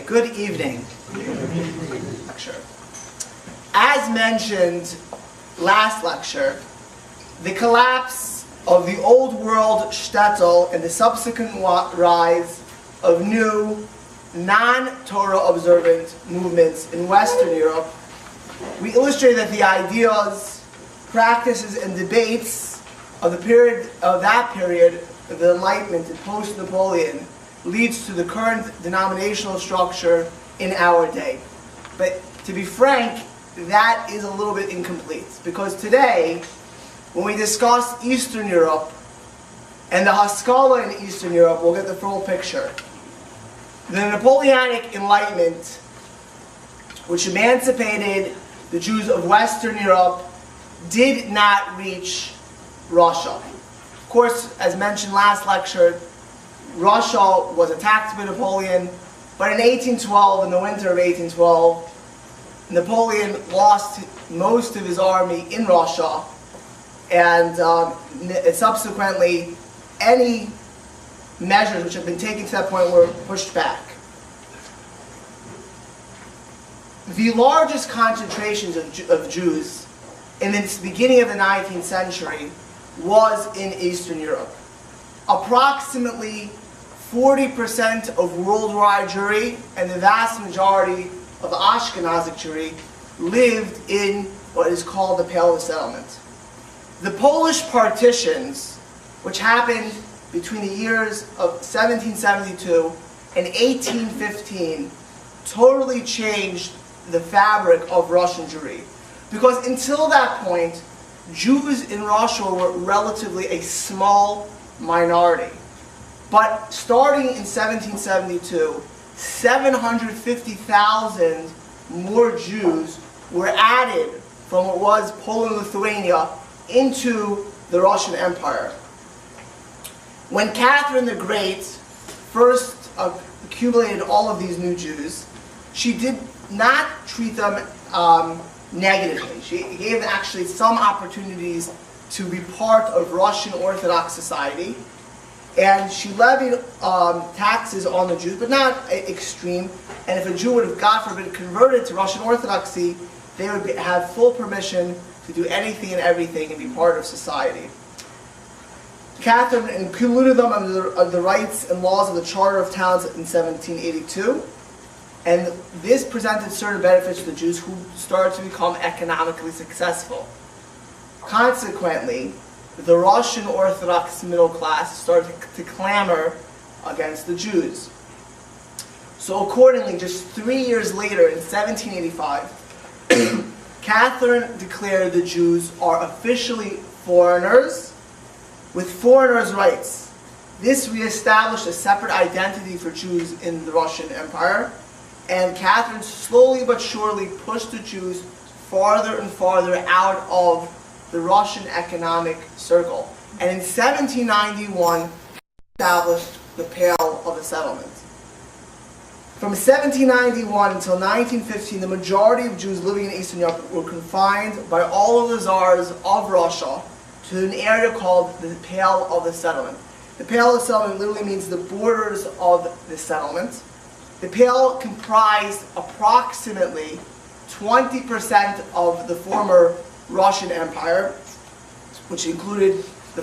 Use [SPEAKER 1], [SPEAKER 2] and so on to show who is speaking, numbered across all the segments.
[SPEAKER 1] Good evening. Lecture. As mentioned last lecture, the collapse of the old world shtetl and the subsequent rise of new non-Torah observant movements in Western Europe, we illustrate that the ideas, practices, and debates of that period, the Enlightenment and post-Napoleon, leads to the current denominational structure in our day. But to be frank, that is a little bit incomplete, because today, when we discuss Eastern Europe and the Haskalah in Eastern Europe, we'll get the full picture. The Napoleonic Enlightenment, which emancipated the Jews of Western Europe, did not reach Russia. Of course, as mentioned last lecture, Russia was attacked by Napoleon, but in 1812, in the winter of 1812, Napoleon lost most of his army in Russia, and subsequently, any measures which had been taken to that point were pushed back. The largest concentrations of Jews in the beginning of the 19th century was in Eastern Europe. Approximately 40% of worldwide Jewry and the vast majority of Ashkenazic Jewry lived in what is called the Pale of Settlement. The Polish partitions, which happened between the years of 1772 and 1815, totally changed the fabric of Russian Jewry. Because until that point, Jews in Russia were relatively a small minority. But starting in 1772, 750,000 more Jews were added from what was Poland and Lithuania into the Russian Empire. When Catherine the Great first accumulated all of these new Jews, she did not treat them negatively. She gave actually some opportunities to be part of Russian Orthodox society, and she levied taxes on the Jews, but not extreme. And if a Jew would have, God forbid, converted to Russian Orthodoxy, they would have full permission to do anything and everything and be part of society. Catherine included them under the rights and laws of the Charter of Towns in 1782. And this presented certain benefits to the Jews who started to become economically successful. Consequently, the Russian Orthodox middle class started to clamor against the Jews. So accordingly, just 3 years later, in 1785, Catherine declared the Jews are officially foreigners with foreigners' rights. This reestablished a separate identity for Jews in the Russian Empire, and Catherine slowly but surely pushed the Jews farther and farther out of the Russian economic circle. And in 1791, established the Pale of the Settlement. From 1791 until 1915, the majority of Jews living in Eastern Europe were confined by all of the czars of Russia to an area called the Pale of the Settlement. The Pale of the Settlement literally means the borders of the settlement. The Pale comprised approximately 20% of the former Russian Empire, which included the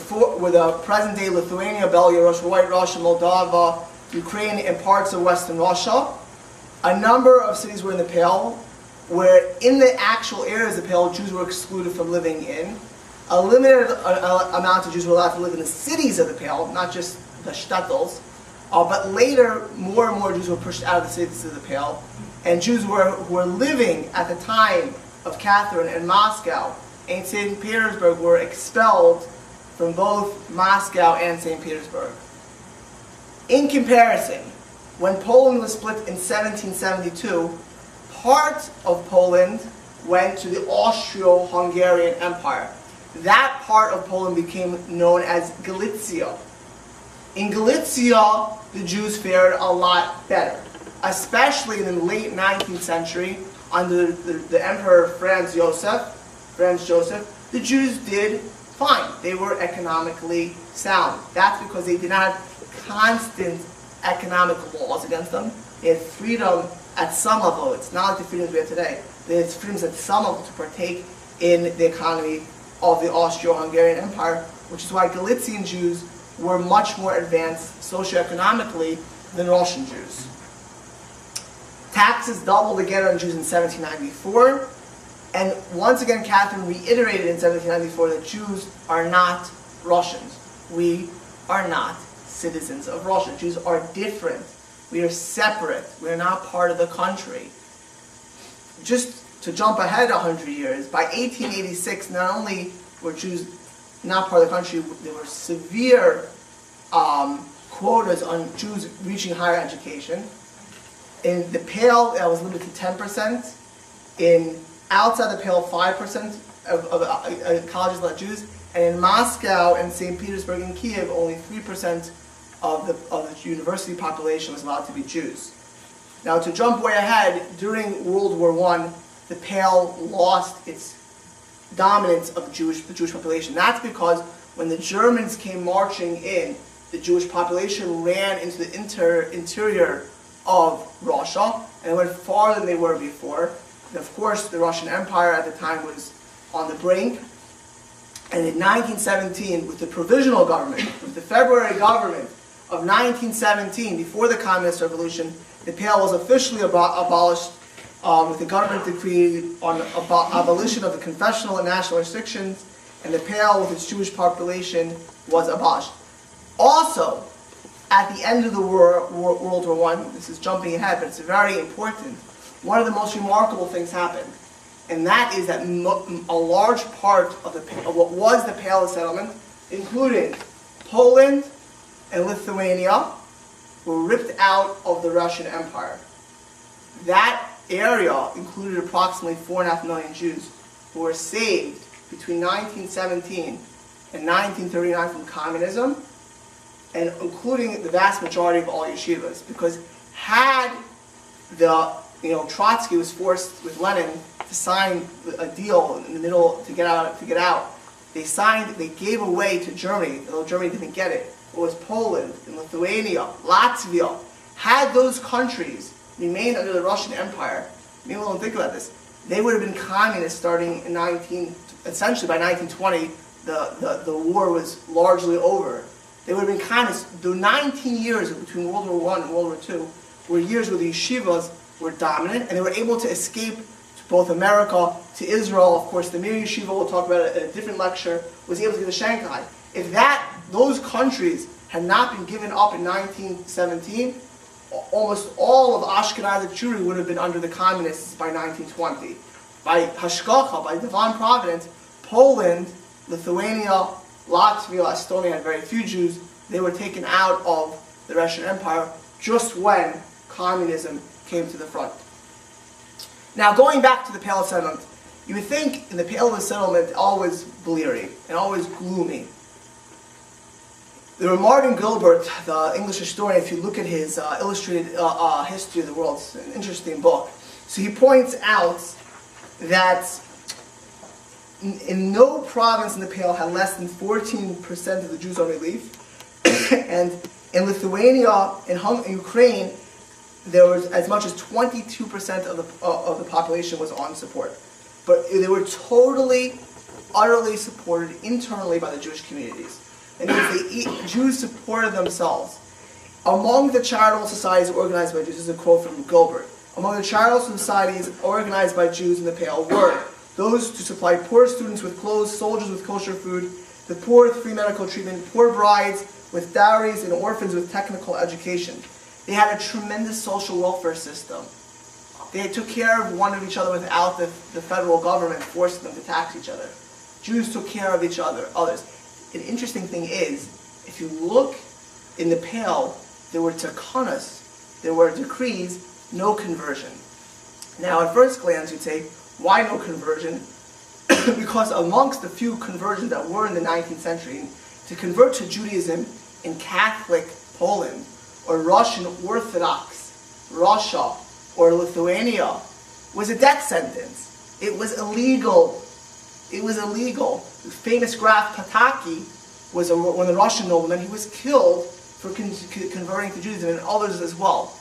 [SPEAKER 1] present-day Lithuania, Belarus, White Russia, Moldova, Ukraine, and parts of Western Russia. A number of cities were in the Pale, where in the actual areas of the Pale, Jews were excluded from living in. A limited amount of Jews were allowed to live in the cities of the Pale, not just the shtetls. But later, more and more Jews were pushed out of the cities of the Pale, and Jews who were living at the time of Catherine in Moscow and St. Petersburg were expelled from both Moscow and St. Petersburg. In comparison, when Poland was split in 1772, part of Poland went to the Austro-Hungarian Empire. That part of Poland became known as Galicia. In Galicia, the Jews fared a lot better, especially in the late 19th century under the Emperor Franz Joseph. The Jews did fine. They were economically sound. That's because they did not have constant economic laws against them. They had freedom at some level. It's not like the freedoms we have today. They had freedoms at some level to partake in the economy of the Austro-Hungarian Empire, which is why Galician Jews were much more advanced socioeconomically than Russian Jews. Taxes doubled again on Jews in 1794, and once again Catherine reiterated in 1794 that Jews are not Russians. We are not citizens of Russia. Jews are different. We are separate. We are not part of the country. Just to jump ahead 100 years, by 1886, not only were Jews not part of the country, there were severe quotas on Jews reaching higher education. In the Pale, that was limited to 10%. In outside the Pale, 5% of colleges let Jews. And in Moscow and St. Petersburg and Kiev, only 3% of the university population was allowed to be Jews. Now, to jump way ahead, during World War I, the Pale lost its dominance of the Jewish population. That's because when the Germans came marching in, the Jewish population ran into the interior of Russia, and they went farther than they were before. And of course, the Russian Empire at the time was on the brink. And in 1917, with the provisional government, with the February government of 1917, before the Communist Revolution, the Pale was officially abolished with the government decree on abolition of the confessional and national restrictions, and the Pale with its Jewish population was abolished. Also, at the end of the World War I, this is jumping ahead, but it's very important, one of the most remarkable things happened, and that is that a large part of what was the Pale settlement, including Poland and Lithuania, were ripped out of the Russian Empire. That area included approximately 4.5 million Jews who were saved between 1917 and 1939 from communism, and including the vast majority of all yeshivas. Because had Trotsky was forced with Lenin to sign a deal in the middle to get out. They gave away to Germany, although Germany didn't get it. It was Poland and Lithuania, Latvia. Had those countries remained under the Russian Empire, maybe we don't think about this, they would have been communist starting in essentially by 1920, the war was largely over. They would have been communist. The 19 years between World War I and World War II were years where the yeshivas were dominant, and they were able to escape to both America, to Israel. Of course, the Mir Yeshiva, we'll talk about it in a different lecture, was able to get to Shanghai. If those countries had not been given up in 1917, almost all of Ashkenazic Jewry would have been under the communists by 1920. By Haskalah, by divine providence, Poland, Lithuania, Latvia, Estonia had very few Jews. They were taken out of the Russian Empire just when communism came to the front. Now, going back to the Pale settlement, you would think in the Pale settlement always bleary and always gloomy. The Martin Gilbert, the English historian, if you look at his illustrated history of the world, it's an interesting book. So he points out that in no province in the Pale had less than 14% of the Jews on relief, and in Lithuania and Ukraine, there was as much as 22% of the population was on support. But they were totally, utterly supported internally by the Jewish communities. And the Jews supported themselves. Among the charitable societies organized by Jews, this is a quote from Gilbert, among the charitable societies organized by Jews in the Pale were those to supply poor students with clothes, soldiers with kosher food, the poor with free medical treatment, poor brides with dowries, and orphans with technical education. They had a tremendous social welfare system. They took care of one of each other without the federal government forcing them to tax each other. Jews took care of each other, others. An interesting thing is, if you look in the Pale, there were takanas, there were decrees, no conversion. Now, at first glance, you'd say, why no conversion? Because amongst the few conversions that were in the 19th century, to convert to Judaism in Catholic Poland, or Russian Orthodox Russia, or Lithuania, was a death sentence. It was illegal. It was illegal. The famous Graf Pataki was one of the Russian noblemen. He was killed for converting to Judaism, and others as well.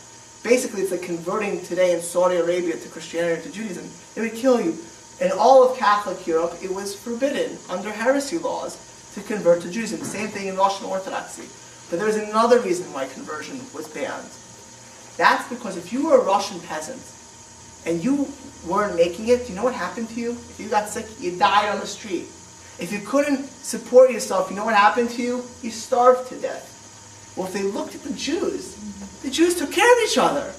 [SPEAKER 1] basically it's like converting today in Saudi Arabia to Christianity or to Judaism, they would kill you. In all of Catholic Europe, it was forbidden under heresy laws to convert to Judaism. Same thing in Russian Orthodoxy. But there was another reason why conversion was banned. That's because if you were a Russian peasant and you weren't making it, do you know what happened to you? If you got sick, you died on the street. If you couldn't support yourself, you know what happened to you? You starved to death. Well, if they looked at the Jews took care of each other.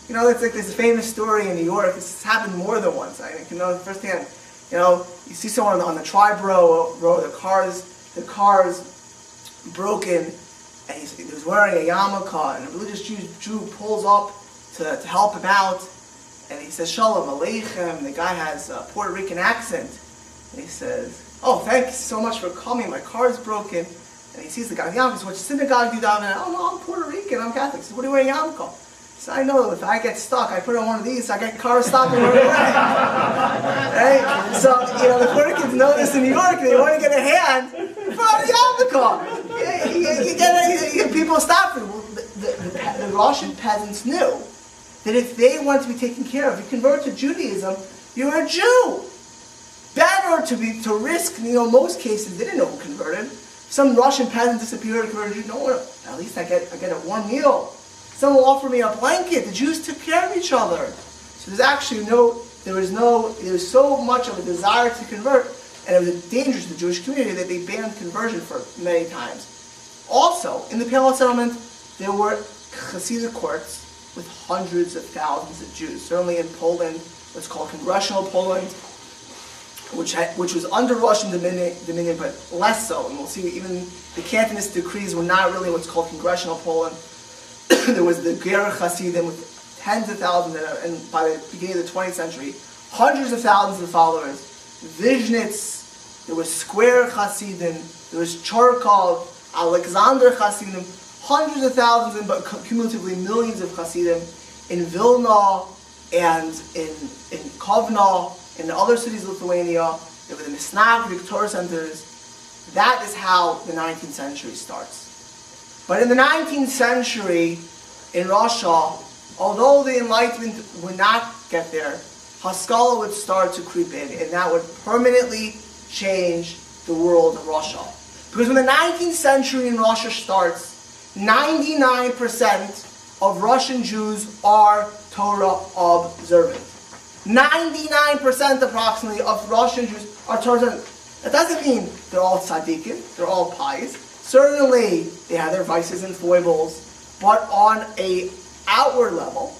[SPEAKER 1] You know, it's like this famous story in New York. This has happened more than once. I can know firsthand. You know, you see someone on the Tribe row, the car's broken, and he was wearing a yarmulke, and a religious Jew pulls up to help him out, and he says, Shalom Aleichem. The guy has a Puerto Rican accent, and he says, oh, thank you so much for coming. My car's broken. And he sees the guy in the yarmulke. He says, what synagogue do you daven at? Oh, no, I'm Puerto Rican. I'm Catholic. He says, what are you wearing yarmulke? He says, I know if I get stuck, I put on one of these, so I get car stopping right away. Right? So, you know, the Puerto Ricans know this in New York, and they want to get a hand, put on the yarmulke. You people stop them. Well, the Russian peasants knew that if they wanted to be taken care of, you convert to Judaism, you're a Jew. Better to risk, you know, most cases, they didn't know who converted. Some Russian peasant disappeared, converted, you know what, at least I get a warm meal. Someone offered me a blanket. The Jews took care of each other. So there's actually there was so much of a desire to convert, and it was dangerous to the Jewish community that they banned conversion for many times. Also, in the Pale Settlement, there were Hasidic courts with hundreds of thousands of Jews. Certainly in Poland, what's called Congressional Poland, which was under Russian dominion, but less so. And we'll see even the Cantonist decrees were not really what's called Congressional Poland. There was the Ger Hasidim with tens of thousands, and by the beginning of the 20th century, hundreds of thousands of followers. Vizhnitz, there was Square Hasidim, there was Charkov, Alexander Hasidim, hundreds of thousands, but cumulatively millions of Hasidim in Vilna and in Kovna, in other cities of Lithuania. There were the Misnag, Torah centers. That is how the 19th century starts. But in the 19th century, in Russia, although the Enlightenment would not get there, Haskalah would start to creep in, and that would permanently change the world of Russia. Because when the 19th century in Russia starts, 99% of Russian Jews are Torah observant. 99% approximately of Russian Jews are Torah observant. That doesn't mean they're all tzaddikim, they're all pious. Certainly they have their vices and foibles, but on an outward level,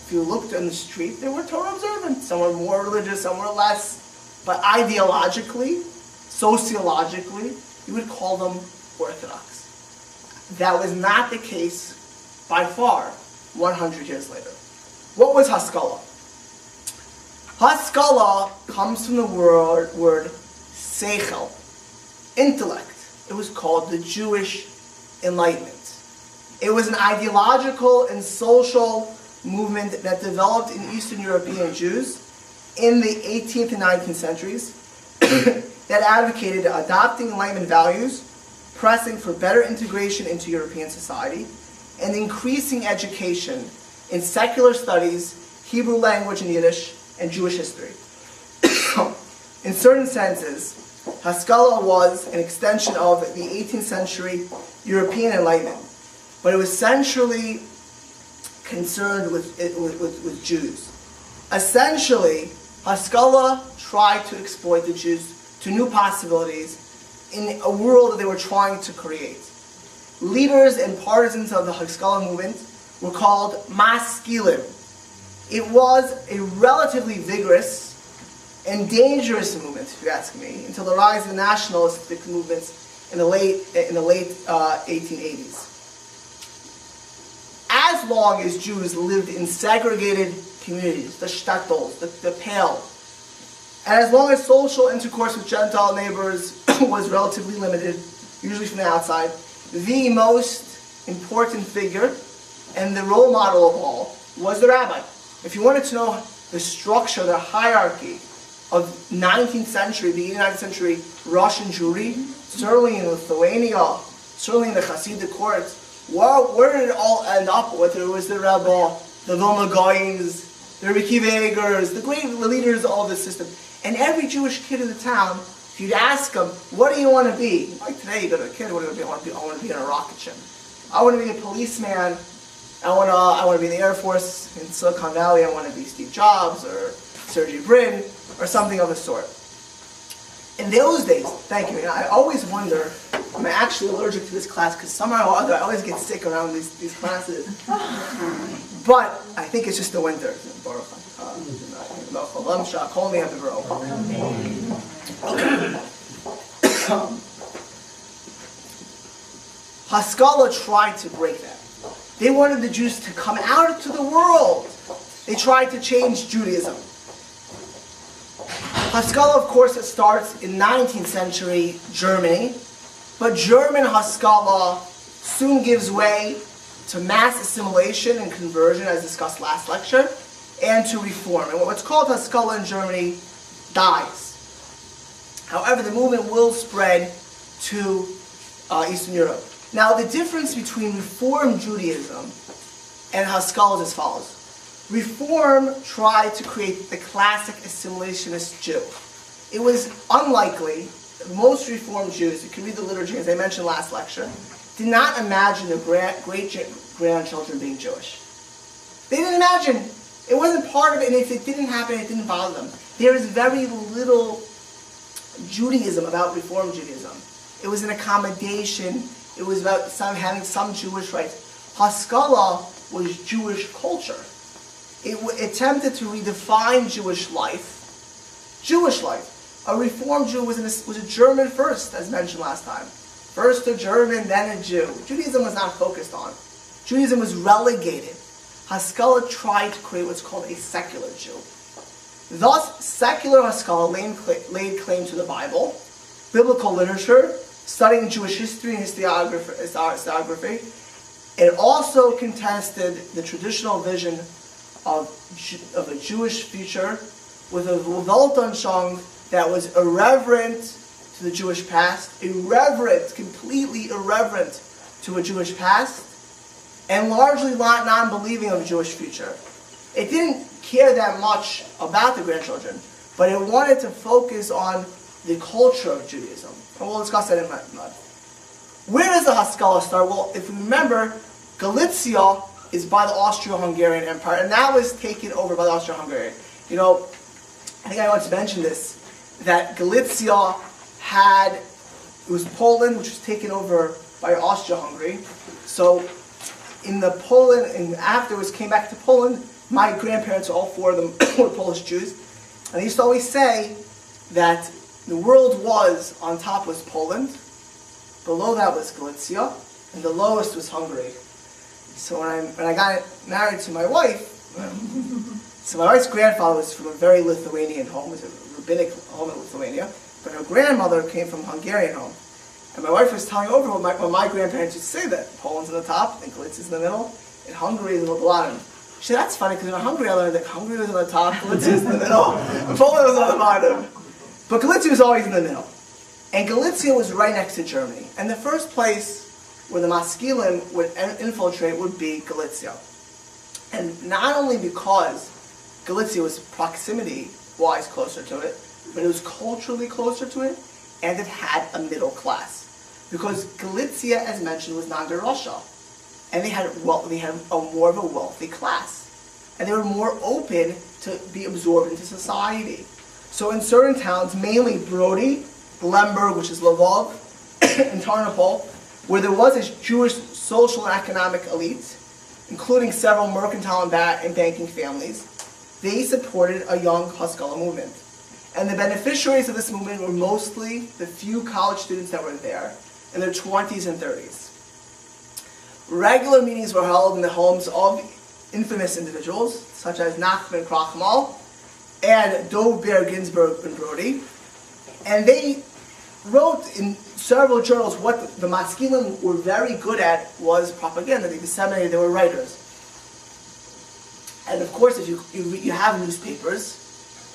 [SPEAKER 1] if you looked on the street, they were Torah observant. Some were more religious, some were less. But ideologically, sociologically, you would call them Orthodox. That was not the case by far 100 years later. What was Haskalah? Haskalah comes from the word seichel, intellect. It was called the Jewish Enlightenment. It was an ideological and social movement that developed in Eastern European Jews in the 18th and 19th centuries that advocated adopting Enlightenment values, pressing for better integration into European society, and increasing education in secular studies, Hebrew language and Yiddish, and Jewish history. In certain senses, Haskalah was an extension of the 18th century European Enlightenment, but it was centrally concerned with Jews. Essentially, Haskalah tried to exploit the Jews to new possibilities in a world that they were trying to create. Leaders and partisans of the Haskalah movement were called maskilim. It was a relatively vigorous and dangerous movement, if you ask me, until the rise of the nationalistic movements in the late 1880s. As long as Jews lived in segregated communities, the shtetls, the pale, and as long as social intercourse with Gentile neighbors was relatively limited, usually from the outside, the most important figure and the role model of all was the rabbi. If you wanted to know the structure, the hierarchy of 19th century, the 19th century Russian Jewry, certainly in Lithuania, certainly in the Hasidic court, where did it all end up? Whether it was the Rebbe, the Vilna Goyins, the Rebbe Kiva Egers, the great leaders of all this system. And every Jewish kid in the town, if you'd ask them, what do you want to be? Like today, you go to a kid, what do you want to be? I want to be in a rocket ship. I want to be a policeman. I want to be in the Air Force in Silicon Valley. I want to be Steve Jobs or Sergey Brin or something of the sort. In those days, thank you. I always wonder, I'm actually allergic to this class because somehow or other I always get sick around these classes. But I think it's just the winter. Haskalah tried to break that. They wanted the Jews to come out to the world. They tried to change Judaism. Haskalah, of course, it starts in 19th century Germany, but German Haskalah soon gives way to mass assimilation and conversion, as discussed last lecture, and to reform. And what's called Haskalah in Germany dies. However, the movement will spread to Eastern Europe. Now, the difference between Reform Judaism and Haskalah is as follows. Reform tried to create the classic assimilationist Jew. It was unlikely that most Reformed Jews, you can read the liturgy as I mentioned last lecture, did not imagine their great-grandchildren being Jewish. They didn't imagine. It wasn't part of it, and if it didn't happen, it didn't bother them. There is very little Judaism about Reform Judaism. It was an accommodation. It was about having some Jewish rights. Haskalah was Jewish culture. It attempted to redefine Jewish life. Jewish life. A Reformed Jew was a German first, as mentioned last time. First a German, then a Jew. Judaism was not focused on. Judaism was relegated. Haskalah tried to create what's called a secular Jew. Thus, secular Haskalah laid claim to the Bible, biblical literature, studying Jewish history and historiography. It also contested the traditional vision of a Jewish future with a Weltanschauung that was irreverent to the Jewish past, completely irreverent to a Jewish past, and largely non-believing of a Jewish future. It didn't care that much about the grandchildren, but it wanted to focus on the culture of Judaism. And we'll discuss that in a minute. Where does the Haskalah start? Well, if we remember, Galicia is by the Austro-Hungarian Empire, and that was taken over by the Austro-Hungarian. You know, I think I once mentioned this, that Galicia it was Poland, which was taken over by Austro-Hungary. So, in the Poland, and afterwards came back to Poland, my grandparents, all four of them, were Polish Jews, and they used to always say that the world was, on top was Poland, below that was Galicia, and the lowest was Hungary. So when I got married to my wife, so my wife's grandfather was from a very Lithuanian home, it was a rabbinic home in Lithuania, but her grandmother came from a Hungarian home. And my wife was telling over what my grandparents used to say, that Poland's in the top, and Galicia's in the middle, and Hungary is in the bottom. She said, that's funny, because in Hungary I learned that Hungary was in the top, Galicia was in the middle, and Poland was on the bottom. But Galicia was always in the middle. And Galicia was right next to Germany. And the first place where the Maskilim would infiltrate would be Galicia. And not only because Galicia was proximity-wise closer to it, but it was culturally closer to it, and it had a middle class. Because Galicia, as mentioned, was non-Russia. And they had more of a wealthy class. And they were more open to be absorbed into society. So in certain towns, mainly Brody, Lemberg, which is Lvov, and Tarnopol, where there was a Jewish social and economic elite, including several mercantile and banking families, they supported a young Haskalah movement. And the beneficiaries of this movement were mostly the few college students that were there in their 20s and 30s. Regular meetings were held in the homes of infamous individuals, such as Nachman Krachmal and Dov Ber Ginsburg and Brody. And they wrote in several journals what the Maskilim were very good at was propaganda. They disseminated, they were writers. And of course, if you have newspapers,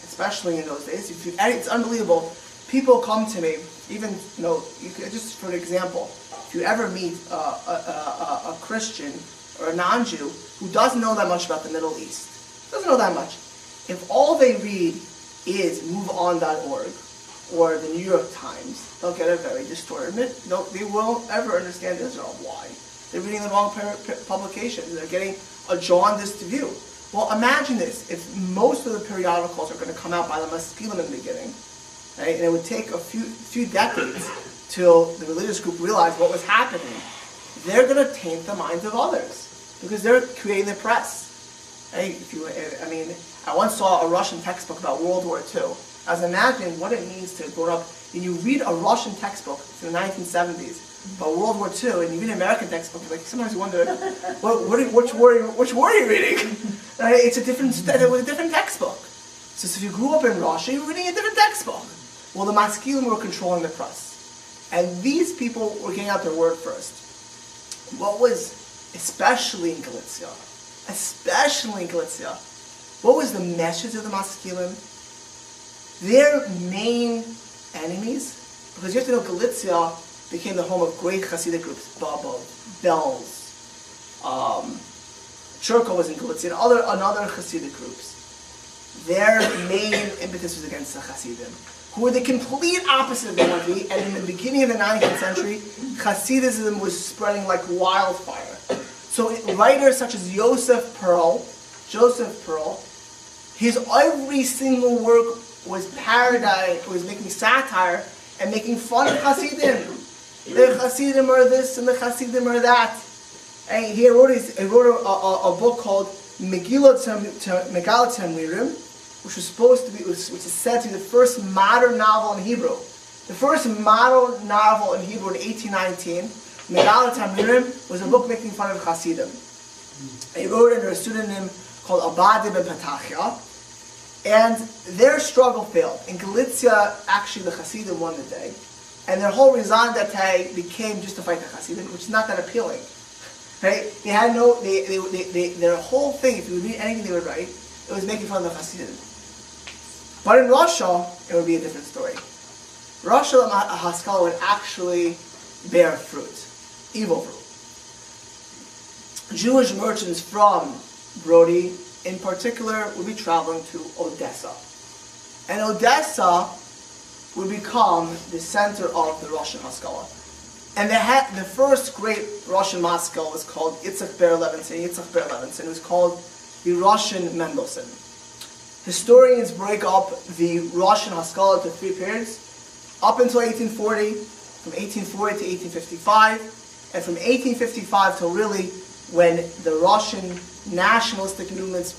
[SPEAKER 1] especially in those days, it's unbelievable. People come to me, Even, you could, just for example, if you ever meet a Christian or a non-Jew who doesn't know that much about the Middle East, doesn't know that much, if all they read is MoveOn.org or the New York Times, they'll get a very distorted, they won't ever understand Israel. Why? They're reading the wrong publications. They're getting a jaundiced view. Well, imagine this. If most of the periodicals are going to come out by the Maskilim in the beginning, right, and it would take a few decades till the religious group realized what was happening, they're going to taint the minds of others because they're creating the press. Right? I once saw a Russian textbook about World War II. I was imagining what it means to grow up, and you read a Russian textbook from the 1970s about World War II, and you read an American textbook, like sometimes you wonder, which war are you reading? Right? It was a different textbook. So if you grew up in Russia, you were reading a different textbook. Well, the Maskilim were controlling the press. And these people were getting out their word first. What was, especially in Galicia, what was the message of the Maskilim? Their main enemies, because you have to know Galicia became the home of great Hasidic groups, Baba, Belz, Churko was in Galicia, and other Hasidic groups. Their main impetus was against the Hasidim, who were the complete opposite of the Levine, and in the beginning of the 19th century, Hasidism was spreading like wildfire. So writers such as Joseph Pearl, his every single work was parody, was making satire and making fun of Hasidim. The Hasidim are this and the Hasidim are that. And he wrote a book called Megillah Tamirim, which is said to be the first modern novel in Hebrew. The first modern novel in Hebrew in 1819, Megillah Tamirim, was a book making fun of Hasidim. He wrote it under a pseudonym called Abadi ben Patachia, and their struggle failed. In Galicia, actually the Hasidim won the day, and their whole Rizan Datei became just to fight the Hasidim, which is not that appealing. Right? They had their whole thing, if you would read anything they would write, it was making fun of the Hasidim. But in Russia, it would be a different story. Russia, Haskalah would actually bear fruit, evil fruit. Jewish merchants from Brody, in particular, would be traveling to Odessa. And Odessa would become the center of the Russian Haskalah. And the first great Russian Haskalah was called Yitzhak Ber Levinson. It was called the Russian Mendelssohn. Historians break up the Russian Haskalah into three periods. Up until 1840, from 1840 to 1855, and from 1855 till really when the Russian nationalistic movements,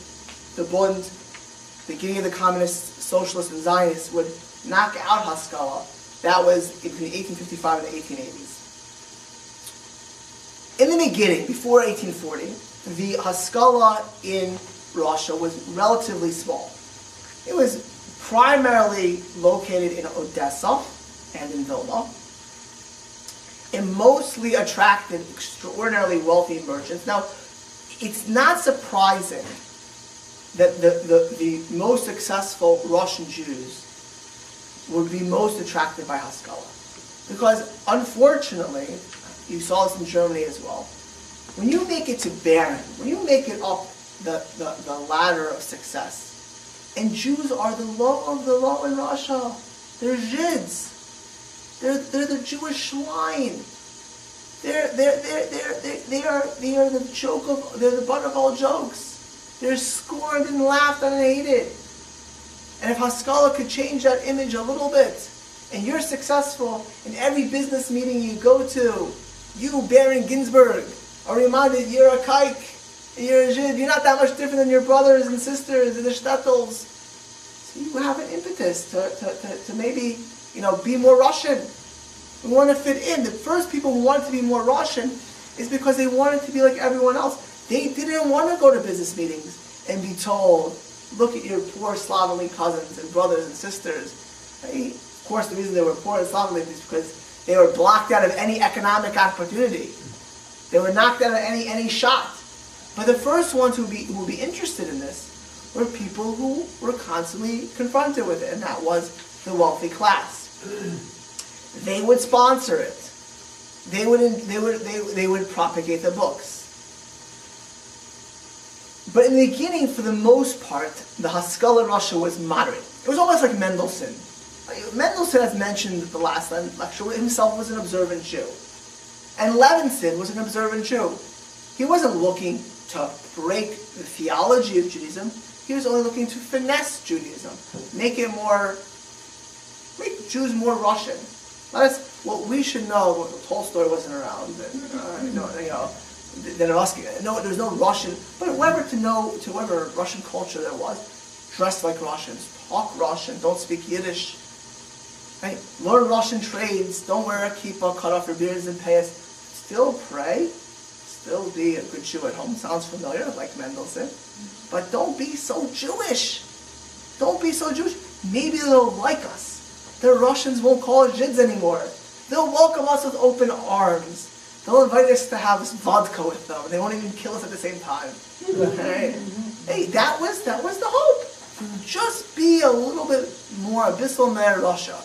[SPEAKER 1] the Bund, the beginning of the communists, socialists, and Zionists would knock out Haskalah. That was between 1855 and the 1880s. In the beginning, before 1840, the Haskalah in Russia was relatively small. It was primarily located in Odessa and in Vilna. It mostly attracted extraordinarily wealthy merchants. Now, it's not surprising that the most successful Russian Jews would be most attracted by Haskalah. Because, unfortunately, you saw this in Germany as well, when you make it to Beren, when you make it up the ladder of success, and Jews are the low of the low in Russia, they're Zhids. They're the Jewish line. They're the joke of, they're the butt of all jokes. They're scorned and laughed at and hated. And if Haskalah could change that image a little bit, and you're successful in every business meeting you go to, you, Baron Ginsburg, are reminded you're a kike, you're a Jid, you're not that much different than your brothers and sisters in the shtetls. So you have an impetus to maybe, be more Russian. We want to fit in. The first people who wanted to be more Russian is because they wanted to be like everyone else. They didn't want to go to business meetings and be told, look at your poor slovenly cousins and brothers and sisters. Right? Of course, the reason they were poor and slovenly is because they were blocked out of any economic opportunity. They were knocked out of any shot. But the first ones who would be interested in this were people who were constantly confronted with it, and that was the wealthy class. they would sponsor it. They would propagate the books. But in the beginning, for the most part, the Haskalah in Russia was moderate. It was almost like Mendelssohn. Mendelssohn, as mentioned at the last lecture, himself was an observant Jew. And Levine was an observant Jew. He wasn't looking to break the theology of Judaism. He was only looking to finesse Judaism, make Jews more Russian. That's what we should know. Tolstoy wasn't around, then no, there's no Russian, but whatever Russian culture there was, dress like Russians, talk Russian, don't speak Yiddish, right? Learn Russian trades, don't wear a kippah, cut off your beards and payas, still pray, still be a good Jew at home. Sounds familiar, like Mendelssohn, but don't be so Jewish. Don't be so Jewish. Maybe they'll like us. The Russians won't call us Jids anymore. They'll welcome us with open arms. They'll invite us to have vodka with them. They won't even kill us at the same time. Right? Hey, that was the hope. Just be a little bit more abyssal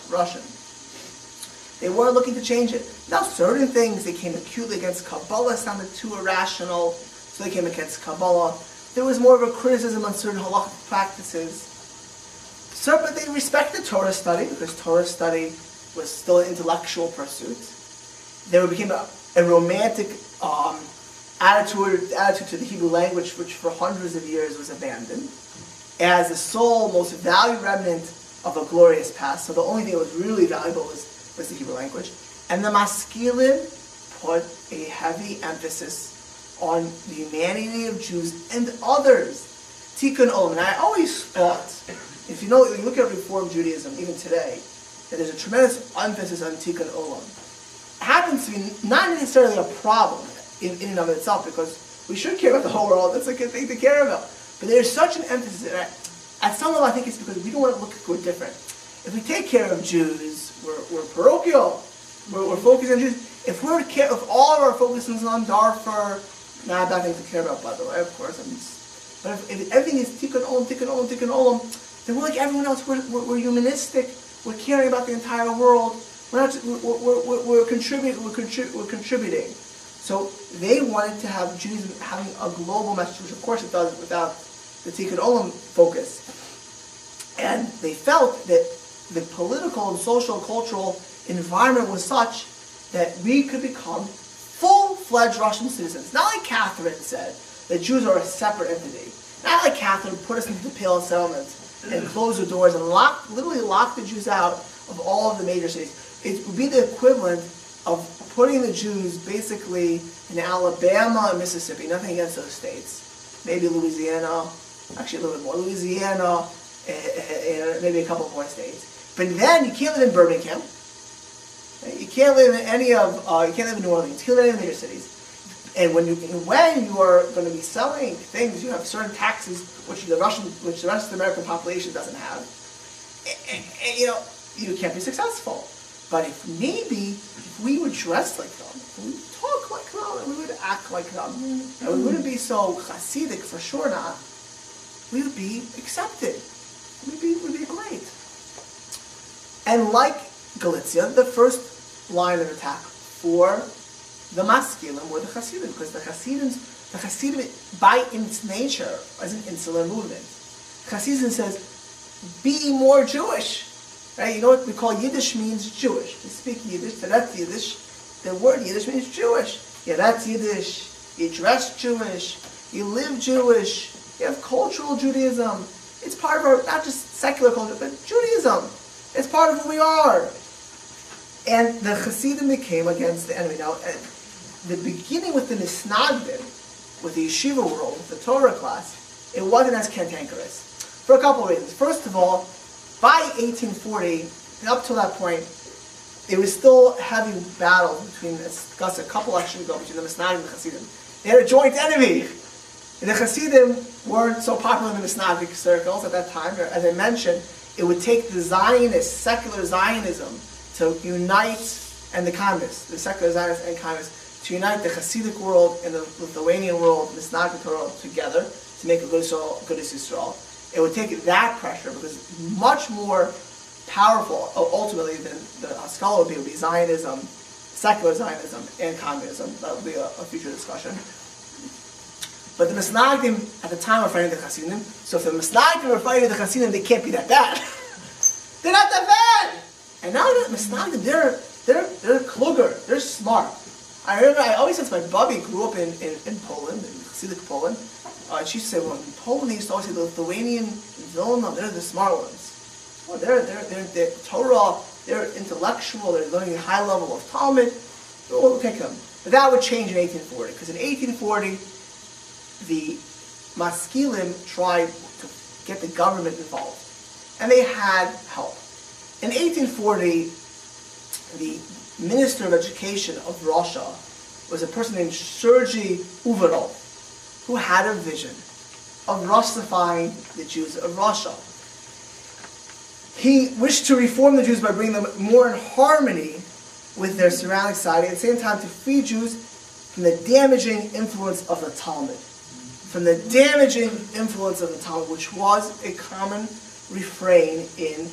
[SPEAKER 1] Russian. They weren't looking to change it. Now, certain things they came acutely against. Kabbalah sounded too irrational, so they came against Kabbalah. There was more of a criticism on certain halakhic practices. But they respected Torah study, because Torah study was still an intellectual pursuit. There became a romantic attitude to the Hebrew language, which for hundreds of years was abandoned, as the sole, most valued remnant of a glorious past. So the only thing that was really valuable was the Hebrew language. And the Maskilim put a heavy emphasis on the humanity of Jews and others. Tikkun Olam. And I always thought, if you look at Reform Judaism, even today, that there's a tremendous emphasis on Tikkun Olam. It happens to be not necessarily a problem in and of itself, because we should care about the whole world. That's a good thing to care about. But there's such an emphasis, and at some level I think it's because we don't want to look good different. If we take care of Jews, we're parochial. We're focused on Jews. If all of our focus is on Darfur, not a bad thing to care about, by the way, of course. But if everything is Tikkun Olam, then we're like everyone else. We're humanistic. We're caring about the entire world. We're contributing. So they wanted to have Judaism having a global message, which of course it does without the Tikkun Olam focus. And they felt that the political and social and cultural environment was such that we could become full-fledged Russian citizens. Not like Catherine said, that Jews are a separate entity. Not like Catherine put us into the Pale Settlement and closed the doors and literally locked the Jews out of all of the major cities. It would be the equivalent of putting the Jews basically in Alabama and Mississippi, nothing against those states. Maybe Louisiana, actually a little bit more. Louisiana, and maybe a couple more states. But then you can't live in Birmingham. You can't live in you can't live in New Orleans. You can't live in any of the major cities. And when you are going to be selling things, you have certain taxes which the rest of the American population doesn't have. And you can't be successful. But if we would dress like them, we would talk like them, and we would act like them, and we wouldn't be so Hasidic, for sure not, we would be accepted. We'd be great. And like Galicia, the first line of attack for the Maskilim were the Hasidim, because the Hasidim, by its nature, is an insular movement. Hasidism says, be more Jewish. Right? You know what we call Yiddish means Jewish. You speak Yiddish, that's Yiddish. The word Yiddish means Jewish. Yeah, that's Yiddish. You dress Jewish. You live Jewish. You have cultural Judaism. It's part of our, not just secular culture, but Judaism. It's part of who we are. And the Hasidim became against the enemy. Now, at the beginning with the Misnagdim, with the yeshiva world, with the Torah class, it wasn't as cantankerous. For a couple of reasons. First of all, by 1840, and up to that point, it was still heavy battle between, discussed a couple lectures ago, between the Misnagdim and the Hasidim. They had a joint enemy. And the Hasidim weren't so popular in the Misnagdic circles at that time. As I mentioned, it would take the Zionist, secular Zionism, to unite, and the communists, the secular Zionists and communists, to unite the Hasidic world and the Lithuanian world, the Misnagdic world together to make a good Yisrael. It would take that pressure, because much more powerful, ultimately, than the Haskalah would be Zionism, secular Zionism, and communism. That will be a future discussion. But the Misnagdim at the time were fighting the Hasidim. So if the Misnagdim were fighting the Hasidim, they can't be that bad. They're not that bad. And now the Misnagdim, they're kluger. They're smart. I remember I always said to my Bubby grew up in Poland, in Hasidic Poland. She used to say, well, in Poland they used to always say the Lithuanian Vilna, they're the smart ones. Well, they're Torah, they're intellectual, they're learning a high level of Talmud. We'll take them. But that would change in 1840, because in 1840, the Maskilim tried to get the government involved. And they had help. In 1840, the Minister of Education of Russia was a person named Sergei Uvarov, who had a vision of Russifying the Jews of Russia. He wished to reform the Jews by bringing them more in harmony with their surrounding society, at the same time to free Jews from the damaging influence of the Talmud. From the damaging influence of the Talmud, which was a common refrain in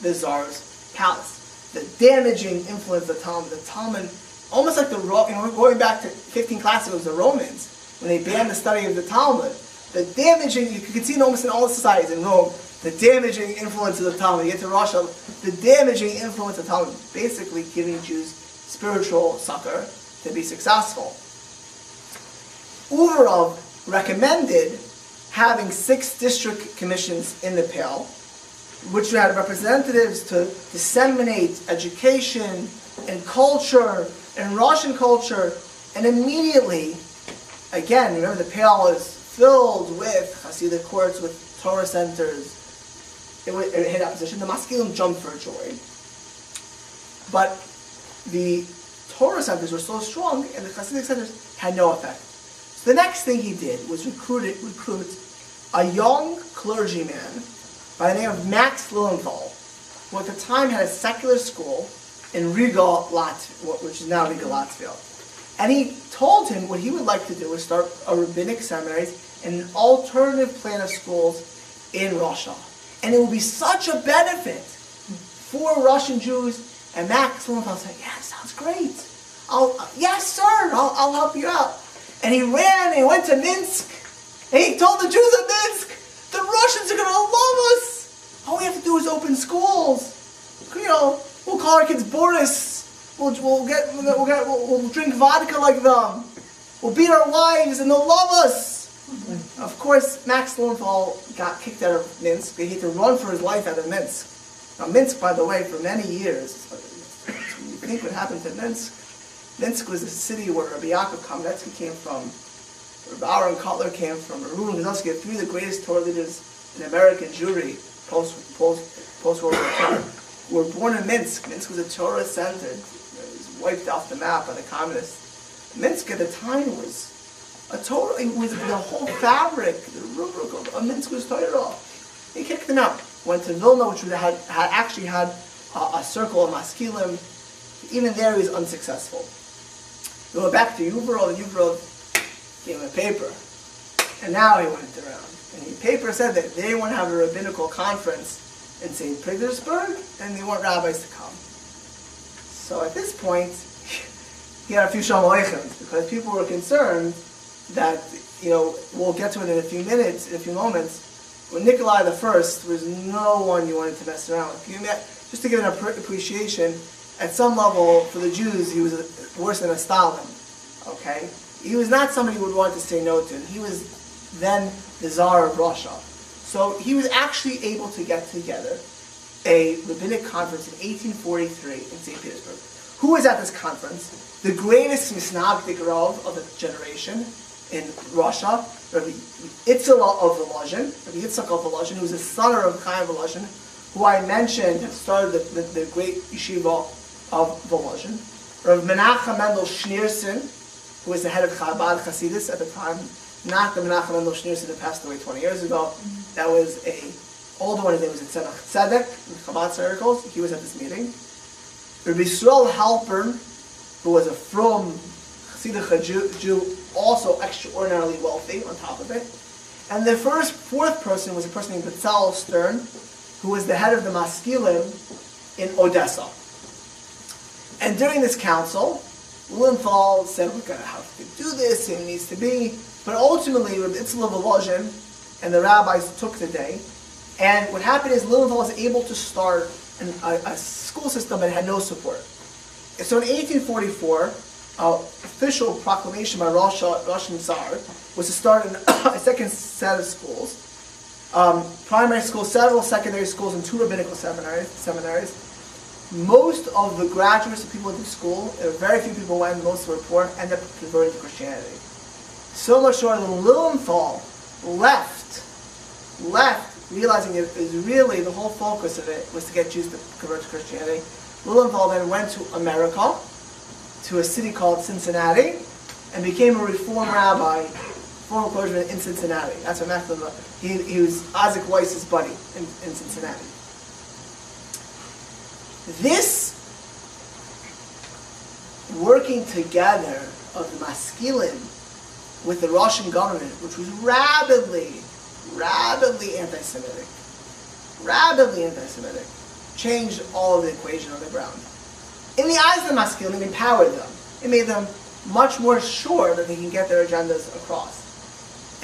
[SPEAKER 1] the Tsar's palace. The damaging influence of the Talmud, almost like going back to 15 classes, it was the Romans, when they banned the study of the Talmud. The damaging, you can see it almost in all the societies in Rome, the damaging influence of the Talmud. You get to Russia, the damaging influence of the Talmud, basically giving Jews spiritual succor to be successful. Uvarov recommended having 6 district commissions in the Pale, which had representatives to disseminate education and culture and Russian culture. And immediately, again, remember the Pale is filled with Hasidic courts, with Torah centers. It hit opposition. The Maskilim jumped for joy. But the Torah centers were so strong, and the Hasidic centers had no effect. So the next thing he did was recruit a young clergyman by the name of Max Lilienthal, who at the time had a secular school in Riga, Latvia, which is now Riga, Latvia. And he told him what he would like to do is start a rabbinic seminary and an alternative plan of schools in Russia. And it will be such a benefit for Russian Jews. And Max Lilienthal said, yeah, sounds great. Yes, sir, I'll help you out. And he ran and he went to Minsk. And he told the Jews of Minsk, the Russians are going to love us. All we have to do is open schools. We'll call our kids Boris. We'll drink vodka like them. We'll beat our wives and they'll love us. Of course, Max Lilienthal got kicked out of Minsk. He had to run for his life out of Minsk. Now, Minsk, by the way, for many years, you think what happened to Minsk? Minsk was a city where Rabbi Yaakov Kamenetsky came from, Rabbi Aaron Kotler came from, Reuven Gazelsky, 3 of the greatest Torah leaders in American Jewry, post-World War II, were born in Minsk. Minsk was a Torah center. It was wiped off the map by the communists. Minsk at the time was a Torah, it was the whole fabric, the rubric of Minsk was Torah. He kicked them out. Went to Vilna, which actually had a circle of Maskilim. Even there he was unsuccessful. We went back to Uvarov, and Uvarov gave him a paper. And now he went around. And the paper said that they didn't want to have a rabbinical conference in St. Petersburg, and they want rabbis to come. So at this point, he had a few Shalom Aleichems, because people were concerned that, we'll get to it in a few moments, when Nikolai I was no one you wanted to mess around with. Just to give an appreciation, at some level, for the Jews, he was worse than a Stalin. Okay? He was not somebody who would want to say no to. He was then the Tsar of Russia. So he was actually able to get together a rabbinic conference in 1843 in St. Petersburg. Who was at this conference? The greatest Misnagdik Rav of the generation in Russia, Rabbi Yitzchak of Volozhin, who was the son of Chaim Volozhin, who I mentioned had started the great yeshiva of Volozhin. Rabbi Menachem Schneerson, who was the head of Chabad Hasidus at the time, not the Menachem Schneerson that passed away 20 years ago. That was an older one. His name was Tzedek Tzedek in Chabad circles. He was at this meeting. Rabbi Yisrael Halpern, who was a from Hasidic Jew, also extraordinarily wealthy on top of it. And the fourth person was a person named Bezalel Stern, who was the head of the Maskilim, in Odessa. And during this council, Lilienthal said, we're going to have to do this, it needs to be. But ultimately, Rabbi Itzler Volozhin and the rabbis took the day. And what happened is Lilienthal was able to start a school system that had no support. So in 1844, official proclamation by Rosh Tsar was to start a second set of schools. Primary schools, several secondary schools, and 2 rabbinical seminaries. Most of the graduates, the people in the school, very few people went, most were poor, ended up converting to Christianity. So much so that Lilienthal left, realizing it was really, the whole focus of it was to get Jews to convert to Christianity. Lilienthal then went to America, to a city called Cincinnati, and became a Reform rabbi, former clergyman in Cincinnati. That's what Menachem, he was Isaac Weiss's buddy in Cincinnati. This working together of the Maskilim with the Russian government, which was rapidly anti-Semitic, changed all of the equation on the ground. In the eyes of the Maskilim, it empowered them. It made them much more sure that they can get their agendas across.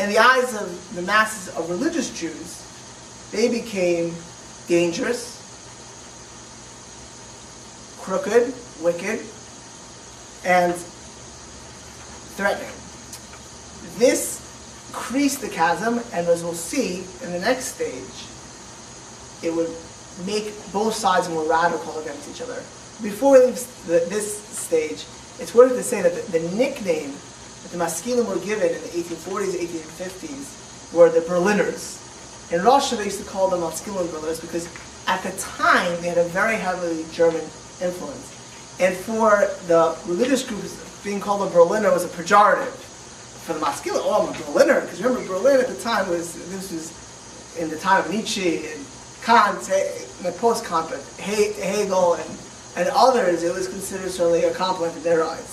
[SPEAKER 1] In the eyes of the masses of religious Jews, they became dangerous, crooked, wicked, and threatening. This increased the chasm, and as we'll see in the next stage, it would make both sides more radical against each other. Before we leave this stage, it's worth to say that the nickname that the Maskilim were given in the 1840s, 1850s were the Berliners. In Russia, they used to call them Maskilim Berliners because at the time they had a very heavily German influence. And for the religious groups, being called a Berliner was a pejorative. For the Maskilim, oh, I'm a Berliner, because remember, Berlin at the time this was in the time of Nietzsche and Kant, and post-Kant, but Hegel and others, it was considered certainly a compliment in their eyes.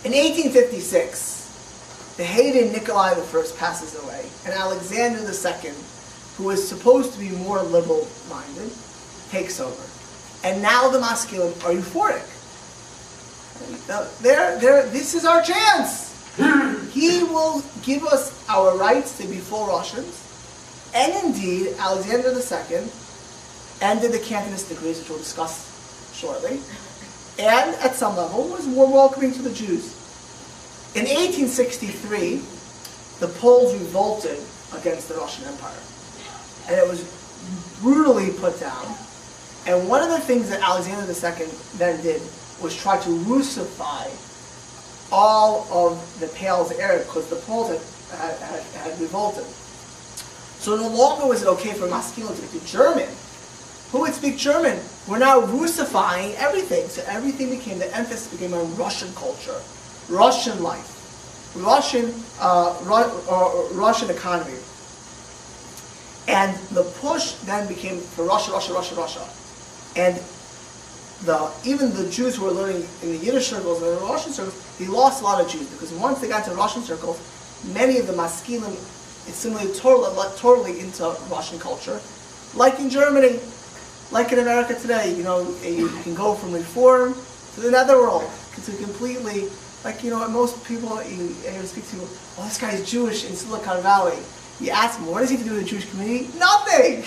[SPEAKER 1] In 1856, the hated Nikolai I passes away, and Alexander II, who was supposed to be more liberal-minded, takes over. And now the Maskilim are euphoric. This is our chance. He will give us our rights to be full Russians. And indeed, Alexander II ended the Cantonist decrees, which we'll discuss shortly, and at some level was more welcoming to the Jews. In 1863, the Poles revolted against the Russian Empire, and it was brutally put down. And one of the things that Alexander II then did was try to Russify all of the Pale's area, because the Poles had revolted. So no longer was it okay for Maskilim to speak German. Who would speak German? We're now Russifying everything. So everything became, the emphasis became on Russian culture, Russian life, Russian economy. And the push then became for Russia. And even the Jews who were learning in the Yiddish circles and the Russian circles, they lost a lot of Jews, because once they got to Russian circles, many of the Maskilim assimilated totally into Russian culture. Like in Germany, like in America today, you can go from Reform to the netherworld, to completely, most people you speak to, oh, this guy's Jewish in Silicon Valley. You ask him, what does he have to do with the Jewish community? Nothing!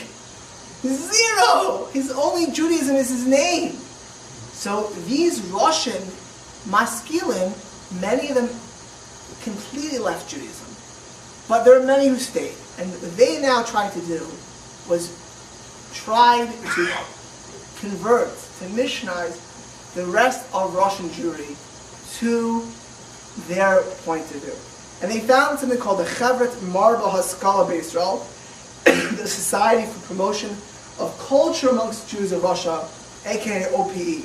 [SPEAKER 1] Zero! His only Judaism is his name. So these Russian Maskilim, many of them completely left Judaism. But there are many who stayed. And what they now tried to do was tried to convert, to missionize the rest of Russian Jewry to their point of view. And they found something called the Chevret Marba Haskalah B'Yisrael, the Society for Promotion of Culture Amongst Jews of Russia, aka OPE.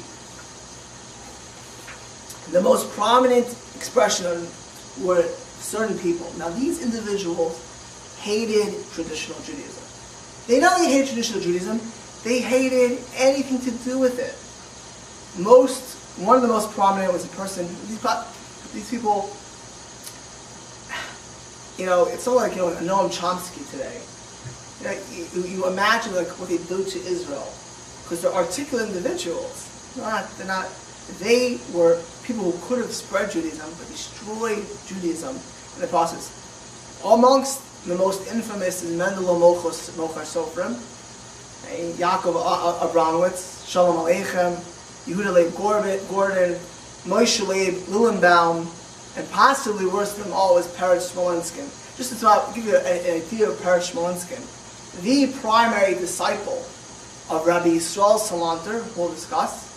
[SPEAKER 1] The most prominent expression were certain people. Now these individuals hated traditional Judaism. They not only hated traditional Judaism, they hated anything to do with it. One of the most prominent was a person, these people, it's sort of like Noam Chomsky today. You imagine what they do to Israel because they're articulate individuals. They were people who could have spread Judaism, but destroyed Judaism in the process. Amongst the most infamous is Mendel Mochar Sofrim, Yaakov Abramowitz, Shalom Aleichem, Yehuda Leib Gordon, Moshe Leib Lillenbaum, and possibly worse than them all was Peretz Smolenskin. Just to give you an idea of Peretz Smolenskin, the primary disciple of Rabbi Yisrael Salanter, who we'll discuss,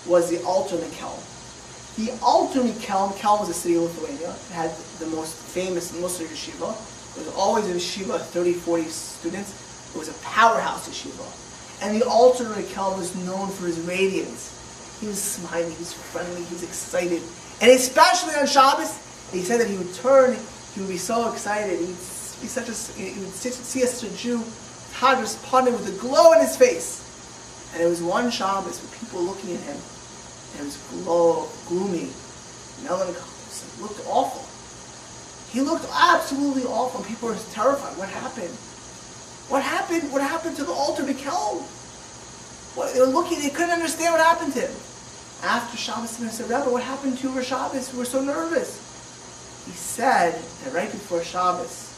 [SPEAKER 1] was the Alter Kelm. The Alter Kelm was a city of Lithuania. It had the most famous Musar yeshiva. It was always a yeshiva of 30, 40 students. It was a powerhouse yeshiva. And the Alter Kelm was known for his radiance. He was smiling, he was friendly, he was excited. And especially on Shabbos, he said that he would be so excited. He would see us as a Jew, Hadras Panim, with a glow in his face. And it was one Shabbos with people looking at him, and it was gloomy, melancholy. It looked awful. He looked absolutely awful. People were terrified. What happened? What happened? What happened to the Alter Kelm? They were looking. They couldn't understand what happened to him. After Shabbos, they said, "Rebbe, what happened to you over Shabbos? We were so nervous." He said that right before Shabbos,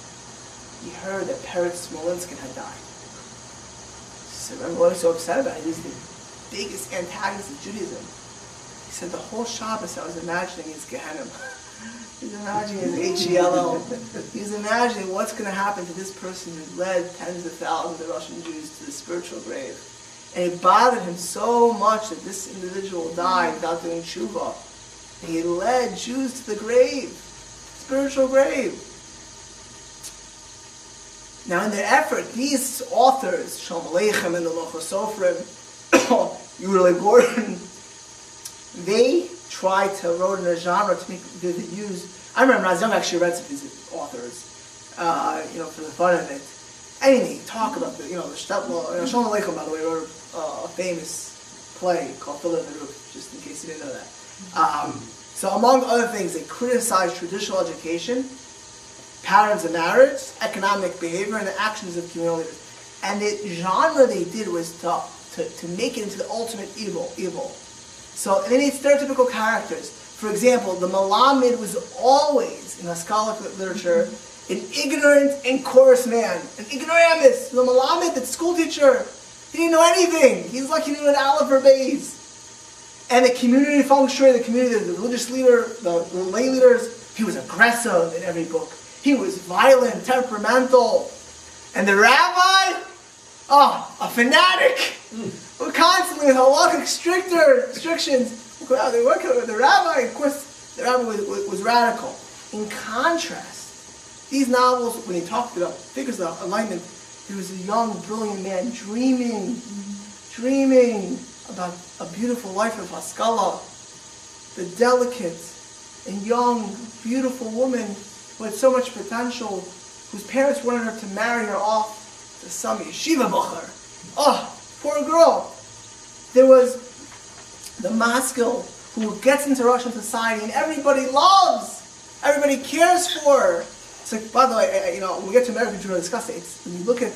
[SPEAKER 1] he heard that Peretz Smolenskin had died. He said, "Rebbe, what are you so upset about? He was the biggest antagonist of Judaism." He said, "The whole Shabbos I was imagining his Gehenna. He's imagining his HELL. He's imagining what's going to happen to this person who led tens of thousands of Russian Jews to the spiritual grave. And it bothered him so much that this individual died without doing tshuva. He led Jews to the grave, spiritual grave." Now in their effort, these authors, Shalom Aleichem and the Mochar Sofrim, Yehuda Leib Gordon, they tried to wrote in a genre to make vivid use. I remember when I was young, I actually read some of these authors, for the fun of it. Anyway, talk about the Shtetl. Shalom Aleichem, by the way, wrote a famous play called Philip and Ruth, just in case you didn't know that. So among other things, they criticized traditional education, patterns of marriage, economic behavior, and the actions of community leaders. And the genre they did was to make it into the ultimate evil. So they made stereotypical characters. For example, the Melamed was always, in Haskalah literature, an ignorant and coarse man. An ignoramus. The Melamed, the school teacher, he didn't know anything. He was like he knew an Aleph or Beis. And the community functionary, the religious leader, the lay leaders, he was aggressive in every book. He was violent, temperamental. And the rabbi, a fanatic. Constantly with halachic restrictions. The rabbi, of course, the rabbi was radical. In contrast, these novels, when he talked about figures of enlightenment, he was a young, brilliant man dreaming about a beautiful life of Haskalah. The delicate and young, beautiful woman who had so much potential, whose parents wanted her to marry her off to some yeshiva bucher. Poor girl. There was the maskil who gets into Russian society and everybody loves, everybody cares for her. It's like, by the way, when we get to American Jew, we'll discuss it. When you look at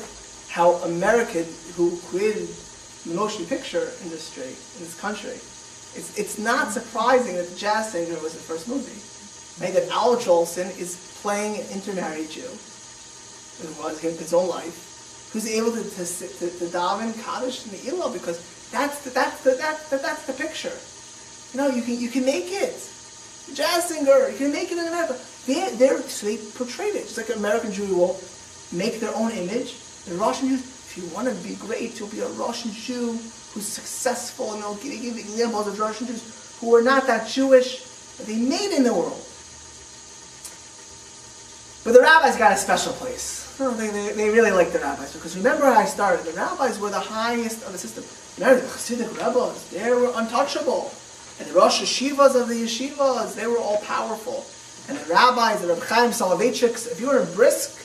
[SPEAKER 1] how American, who created the motion picture industry in this country, it's not surprising that The Jazz Singer was the first movie. Right? That Al Jolson is playing an intermarried Jew, who was his own life, who's able to daven Kaddish in the Ilah, because that's the picture. You can make it. Jazz singer, you can make it in America. So they portrayed it. Just like an American Jew will make their own image. The Russian Jews, if you want to be great, you'll be a Russian Jew who's successful, and they'll give examples of Russian Jews who are not that Jewish, but they made in the world. But the rabbis got a special place. They really liked the rabbis, because remember how I started. The rabbis were the highest of the system. Remember, the Hasidic rebels, they were untouchable. And the Rosh Yeshivas of the yeshivas, they were all powerful. And the rabbis, the Reb Chaim Soloveitchiks, if you were a brisk,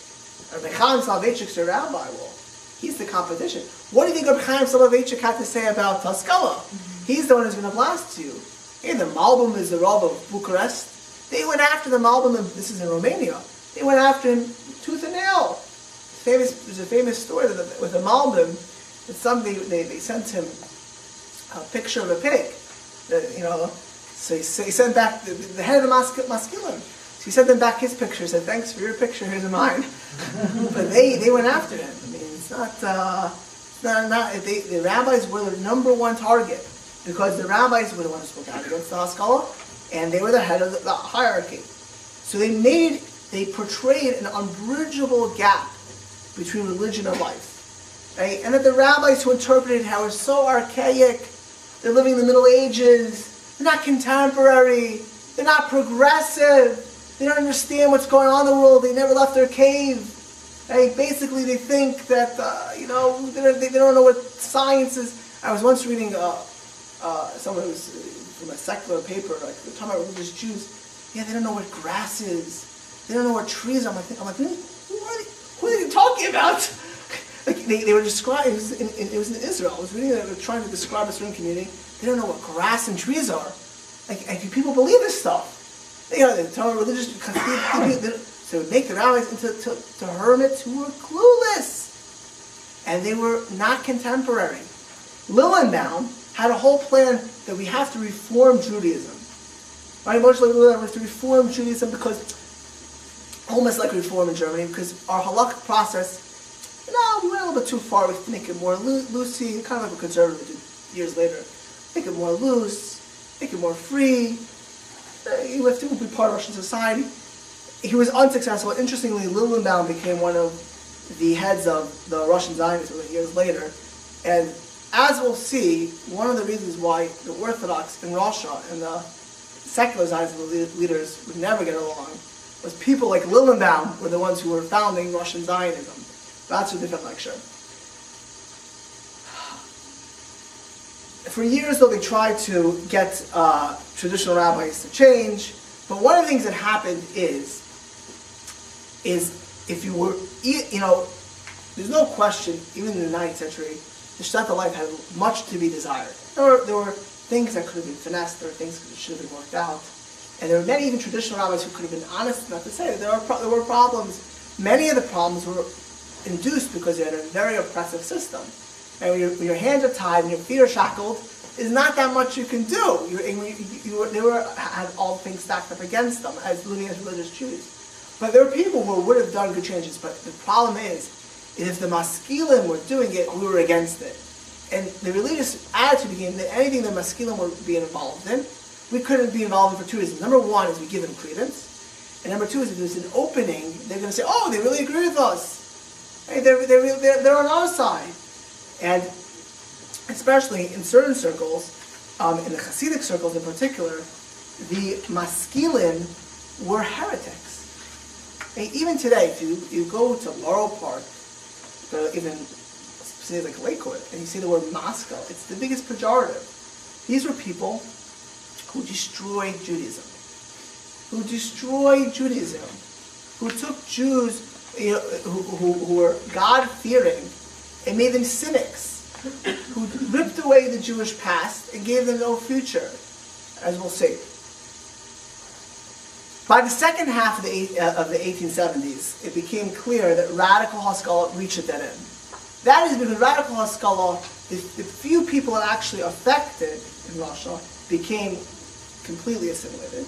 [SPEAKER 1] Reb Chaim Soloveitchik's a rabbi, well, he's the competition. What do you think Reb Chaim Soloveitchik had to say about Haskalah? He's the one who's going to blast you. Hey, the Malbim is the Rav of Bucharest. They went after the Malbim, this is in Romania. They went after him tooth and nail. There's a famous story with the Malbim, that they sent him a picture of a pig. So he sent back the head of the Haskalah. So he sent them back his picture. Said, "Thanks for your picture. Here's mine." But they went after him. I mean, it's not. The rabbis were the number one target because the rabbis were the ones who spoke out against the Haskalah, and they were the head of the hierarchy. So they portrayed an unbridgeable gap between religion and life, right? And that the rabbis who interpreted how it's so archaic, they're living in the Middle Ages, they're not contemporary, they're not progressive, they don't understand what's going on in the world, they never left their cave. Right? Basically, they think that they don't know what science is. I was once reading someone who was from a secular paper, like they're talking about religious Jews. Yeah, they don't know what grass is. They don't know what trees are. I'm like, who are they talking about? Like they were describing. It was in Israel. I was reading that they were trying to describe a certain community. They don't know what grass and trees are. Like people believe this stuff. They're talking about religious. So make the rabbis into hermits who were clueless, and they were not contemporary. Lillenbaum had a whole plan that we have to reform Judaism. Right? Much like we have to reform Judaism because almost like reform in Germany, because our halakhic process, we went a little bit too far. We have to make it more loosey, kind of like a conservative did years later. Make it more loose, make it more free. You have to be part of Russian society. He was unsuccessful. Interestingly, Lillenbaum became one of the heads of the Russian Zionists years later. And as we'll see, one of the reasons why the Orthodox in Russia and the secular Zionist leaders would never get along was people like Lillenbaum were the ones who were founding Russian Zionism. That's a different lecture. For years, though, they tried to get traditional rabbis to change. But one of the things that happened is if you were, there's no question, even in the 9th century, the Shtetl life had much to be desired. There were things that could have been finessed, there were things that should have been worked out. And there were many even traditional rabbis who could have been honest enough to say that there were problems. Many of the problems were induced because you had a very oppressive system. And when your hands are tied and your feet are shackled, there's not that much you can do. They had all things stacked up against them as living as religious Jews. But there were people who would have done good changes. But the problem is if the Maskilim were doing it, we were against it. And the religious attitude became that anything that Maskilim were being involved in, we couldn't be involved in for two reasons. Number one is we give them credence. And number two is if there's an opening, they're going to say, oh, they really agree with us. Hey, they're on our side. And especially in certain circles, in the Hasidic circles in particular, the Maskilim were heretics. And even today, if you go to Laurel Park, even cities like Lakewood, and you see the word Moscow, it's the biggest pejorative. These were people who destroyed Judaism. Who took Jews who were God-fearing and made them cynics, who ripped away the Jewish past and gave them no future, as we'll see. By the second half of the 1870s, it became clear that radical Haskalah reached a dead end. That is because radical Haskalah, the few people that actually affected in Russia, became completely assimilated.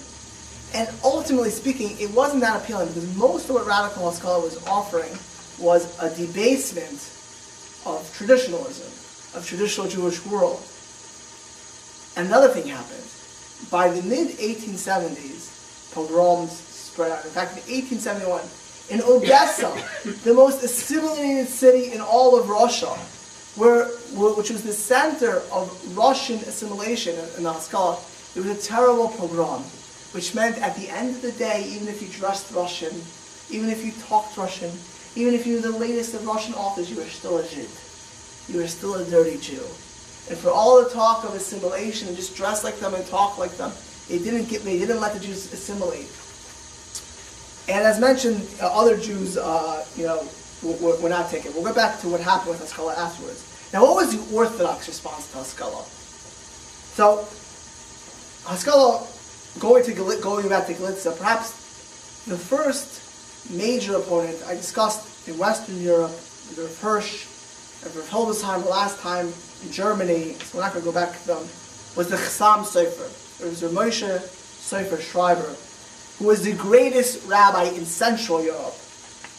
[SPEAKER 1] And ultimately speaking, it wasn't that appealing because most of what radical Haskalah was offering was a debasement of traditionalism, of traditional Jewish world. Another thing happened. By the mid-1870s, pogroms spread out. In fact, in 1871, in Odessa, the most assimilated city in all of Russia, which was the center of Russian assimilation in the Haskalah, there was a terrible pogrom, which meant at the end of the day, even if you dressed Russian, even if you talked Russian, even if you were the latest of Russian authors, you were still a Jew. You were still a dirty Jew. And for all the talk of assimilation and just dress like them and talk like them, they didn't let the Jews assimilate. And as mentioned, other Jews, were not taken. We'll get back to what happened with Haskalah afterwards. Now, what was the Orthodox response to Haskalah? So, Haskalah, going back to Galitza, perhaps the first major opponent I discussed in Western Europe, Rav Hirsch, Rav Hildesheim, the last time in Germany, so we're not going to go back to them, was the Chassam Sofer. It was Moshe Sofer Schreiber, who was the greatest rabbi in Central Europe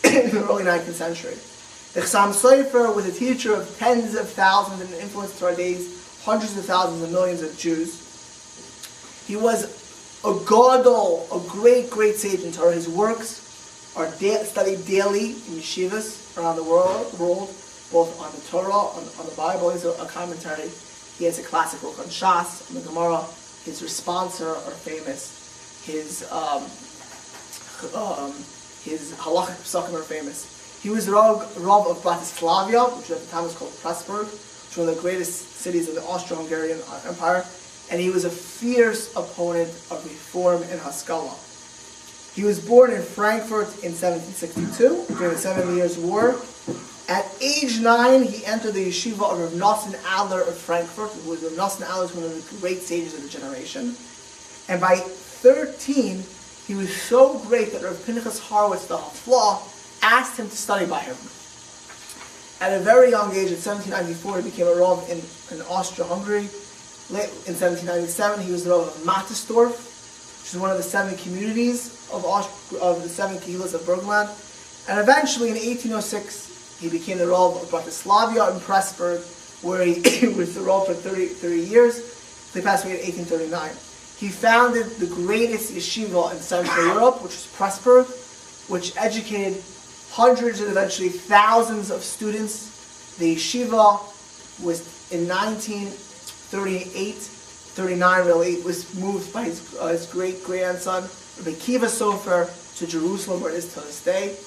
[SPEAKER 1] in the early 19th century. The Chassam Sofer was a teacher of tens of thousands and influenced to our days hundreds of thousands and millions of Jews. He was a gadol, a great, great sage in Torah. His works are studied daily in yeshivas around the world, both on the Torah, on the Bible. He's a commentary. He has a classic book on Shas, on the Gemara. His responser are famous. His halachic psukim are famous. He was the Rav of Bratislava, which at the time was called Pressburg, which was one of the greatest cities of the Austro-Hungarian Empire. And he was a fierce opponent of reform in Haskalah. He was born in Frankfurt in 1762 during the 7 Years' War. At age 9, he entered the yeshiva of Rav Nosson Adler of Frankfurt, who was Rav Nosson Adler, one of the great sages of the generation. And by 13, he was so great that Rav Pinchas Horowitz, the Haflah, asked him to study by him. At a very young age, in 1794, he became a Rav in Austria-Hungary. In 1797, he was the Rav of Mattersdorf, which is one of the 7 communities of the 7 Kehillas of Burgenland. And eventually, in 1806, he became the Rav of Bratislava in Pressburg, where he was the Rav for 30 years. He passed away in 1839. He founded the greatest yeshiva in Central Europe, which was Pressburg, which educated hundreds and eventually thousands of students. The yeshiva was in 1938-39 really, was moved by his great-grandson, Rabbi Kiva Sofer, to Jerusalem, where it is to this day.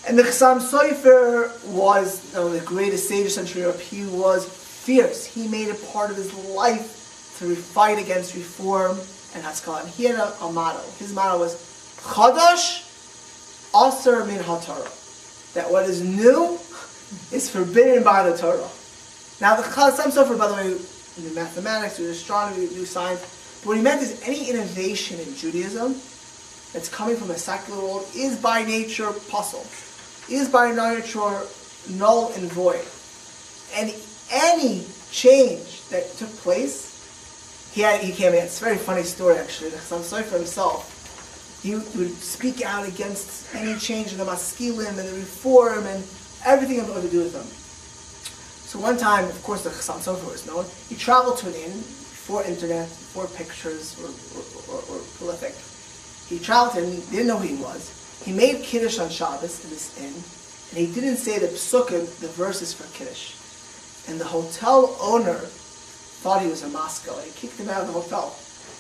[SPEAKER 1] And the Chassam Sofer was the greatest sage of Central Europe. He was fierce. He made it part of his life to fight against reform and Haskalah. And he had a motto. His motto was Chadash Aser Min HaTorah, that what is new is forbidden by the Torah. Now the Chassam Sofer, by the way, in mathematics, or astronomy, or science, what he meant is any innovation in Judaism that's coming from a secular world is by nature puzzle, is by nature null and void. And any change that took place, he came in. It's a very funny story actually. The Chassam Sofer himself, he would speak out against any change in the maskilim and the reform and everything having to do with them. So one time, of course, the Chassam Sofer was known. He traveled to an inn before internet, before pictures or prolific. He traveled to an inn, didn't know who he was. He made Kiddush on Shabbos in this inn, and he didn't say the psukim, the verses for Kiddush. And the hotel owner thought he was a Haskalah. He kicked him out of the hotel.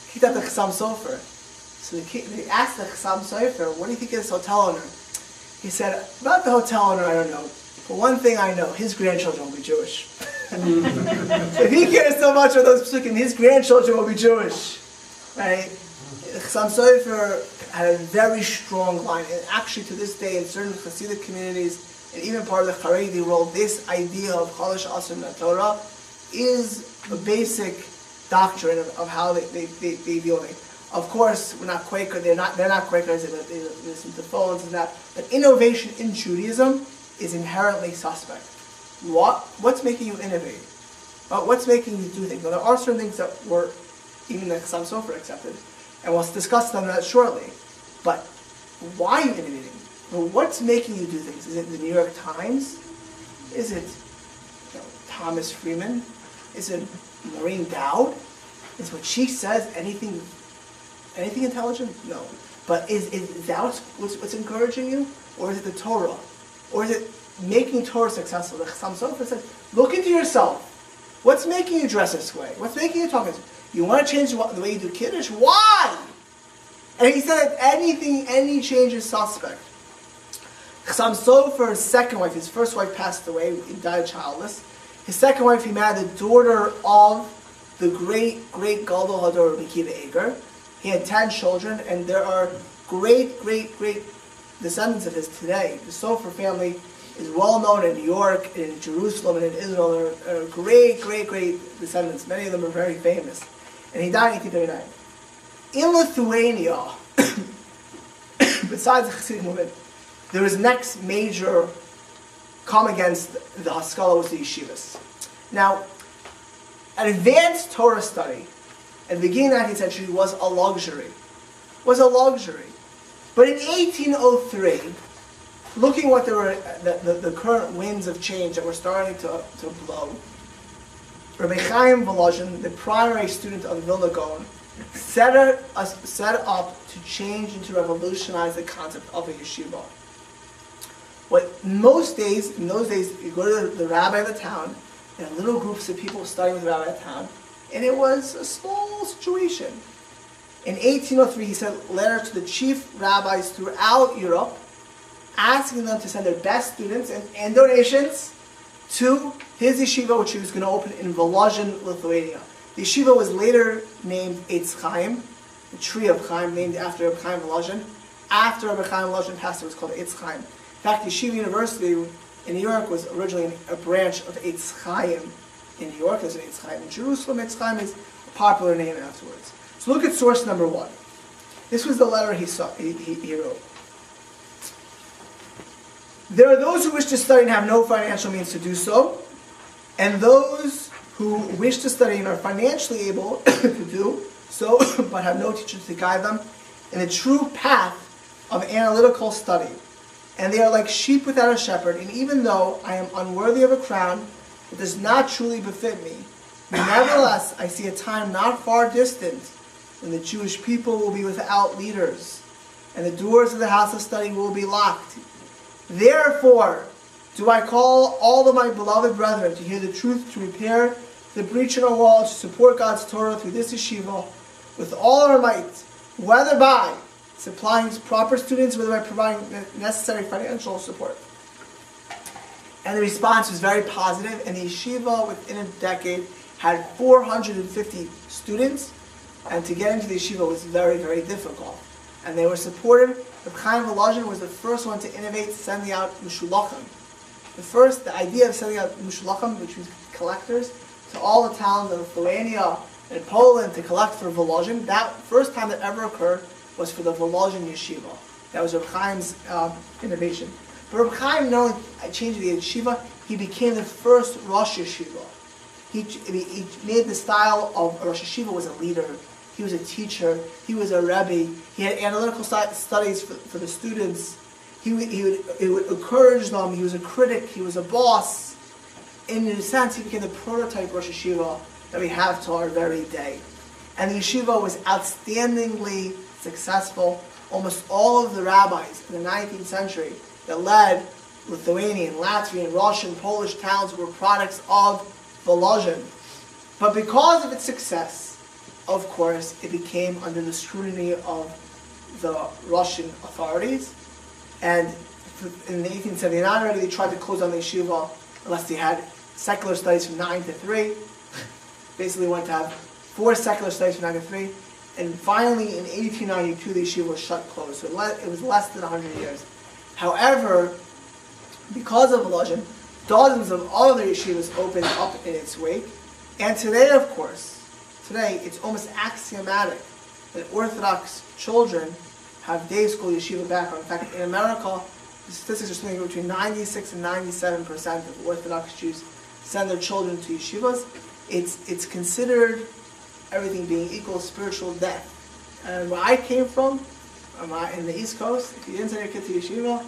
[SPEAKER 1] Kicked out the Chassam Sofer. So they asked the Chassam Sofer, what do you think of this hotel owner? He said, about the hotel owner, I don't know. But one thing I know, his grandchildren will be Jewish. If he cares so much about those psukim, his grandchildren will be Jewish. Right? Chassam Sofer had a very strong line. And actually, to this day, in certain Hasidic communities, and even part of the Haredi world, this idea of Chalash Aser Min Torah is a basic doctrine of how they deal with it. Of course, we're not Quaker. They're not Quakers. They listen to phones and that. But innovation in Judaism is inherently suspect. What's making you innovate? What's making you do things? Now, there are certain things that were even the Chassam Sofer accepted, and we'll discuss them that shortly. But why are you innovating? Well, what's making you do things? Is it the New York Times? Is it Thomas Freeman? Is it Maureen Dowd? Is what she says anything intelligent? No. But is that what's encouraging you? Or is it the Torah? Or is it making Torah successful? The Chassam Sofer says, look into yourself. What's making you dress this way? What's making you talk this way? You want to change the way you do Kiddush? Why? And he said that any change is suspect. Chassam Sofer's second wife, his first wife passed away, he died childless. His second wife, he married the daughter of the great Gadol Hador Rabbi Akiva Eger. He had 10 children, and there are great descendants of his today. The Sofer family is well known in New York, in Jerusalem, and in Israel. There are great descendants. Many of them are very famous. And he died in 1839. In Lithuania, besides the Hasidic movement, there was next major come against the Haskalah was the yeshivas. Now, an advanced Torah study at the beginning of the 19th century was a luxury. But in 1803, looking what the current winds of change that were starting to blow, Rabbi Chaim Volozhin, the primary student of the Vilna Gaon, set up to change and to revolutionize the concept of a yeshiva. In those days, you go to the rabbi of the town, and little groups of people studying with the rabbi of the town, and it was a small situation. In 1803, he sent letters to the chief rabbis throughout Europe, asking them to send their best students and donations to his yeshiva, which he was going to open in Volozhin, Lithuania. The yeshiva was later named Eitz Chaim, the tree of Chaim, named after Rabbi Chaim Volozhin. After Rabbi Chaim Volozhin passed, it was called Eitz Chaim. In fact, Yeshiva University in New York was originally a branch of Eitz Chaim. In New York, there's an Eitz Chaim. In Jerusalem, Eitz Chaim is a popular name afterwards. So look at source number 1. This was the letter he wrote. There are those who wish to study and have no financial means to do so, and those who wish to study and are financially able to do so, but have no teachers to guide them in the true path of analytical study. And they are like sheep without a shepherd, and even though I am unworthy of a crown that does not truly befit me, nevertheless I see a time not far distant when the Jewish people will be without leaders, and the doors of the house of study will be locked. Therefore, do I call all of my beloved brethren to hear the truth, to repair the breach in our walls, to support God's Torah through this yeshiva with all our might, whether by supplying proper students, whether by providing necessary financial support. And the response was very positive, and the yeshiva within a decade had 450 students, and to get into the yeshiva was very, very difficult. And they were supportive. Rabbi Chaim Volozhin was the first one to innovate sending out mushulachim. The idea of sending out mushulachim, which was collectors, to all the towns of Lithuania and Poland to collect for Volozhin. That first time that ever occurred was for the Volozhin yeshiva. That was Rabbi Chaim's innovation. But Rabbi Chaim not only changed the yeshiva, he became the first Rosh Yeshiva. He made the style of Rosh Yeshiva was a leader. He was a teacher. He was a rebbe. He had analytical studies for the students. He would encourage them. He was a critic. He was a boss. In a sense, he became the prototype Rosh Yeshiva that we have to our very day. And the yeshiva was outstandingly successful. Almost all of the rabbis in the 19th century that led Lithuanian, Latvian, Russian, Polish towns were products of Volozhin. But because of its success, of course, it became under the scrutiny of the Russian authorities. And in 1879 already, they tried to close down the yeshiva unless they had secular studies from 9 to 3. Basically wanted to have 4 secular studies from 9 to 3. And finally, in 1892, the yeshiva was closed. So it was less than 100 years. However, because of Volozhin, dozens of other yeshivas opened up in its wake. And today, of course, it's almost axiomatic that Orthodox children have day school yeshiva background. In fact, in America, the statistics are something between 96 and 97% of Orthodox Jews send their children to yeshivas. It's considered, everything being equal, spiritual death. And where I came from, in the East Coast, if you didn't send your kid to yeshiva,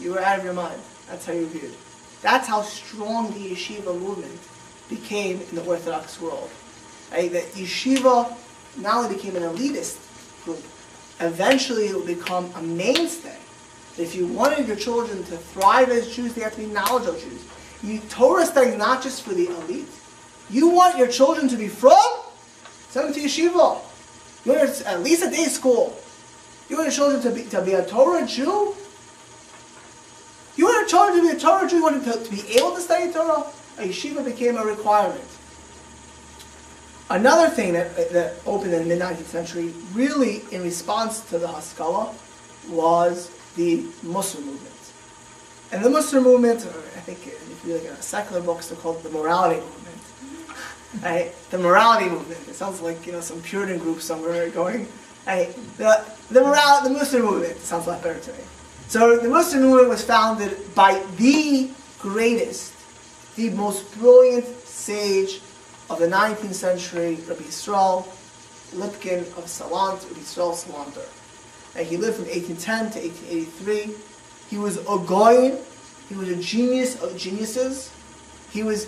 [SPEAKER 1] you were out of your mind. That's how you were viewed. That's how strong the yeshiva movement became in the Orthodox world. Right? That yeshiva not only became an elitist group, eventually it would become a mainstay. That if you wanted your children to thrive as Jews, they have to be knowledgeable Jews. Torah study is not just for the elite. You want your children to be from? Send them to yeshiva. You want at least a day school. You want your children to be a Torah Jew? You want your children to be a Torah Jew? You want them to be able to study Torah? A yeshiva became a requirement. Another thing that opened in the mid-19th century, really in response to the Haskalah, was the Musar movement. And the Musar movement, or I think if you look at secular books, they're called the morality movement. Right? The morality movement. It sounds like some Puritan group somewhere going. Right? The Musar movement sounds a lot better to me. So the Musar movement was founded by the greatest, the most brilliant sage of the 19th century, Rabbi Yisrael Lipkin of Salant, Rabbi Yisrael Salanter. And he lived from 1810 to 1883. He was a goyin. He was a genius of geniuses. He was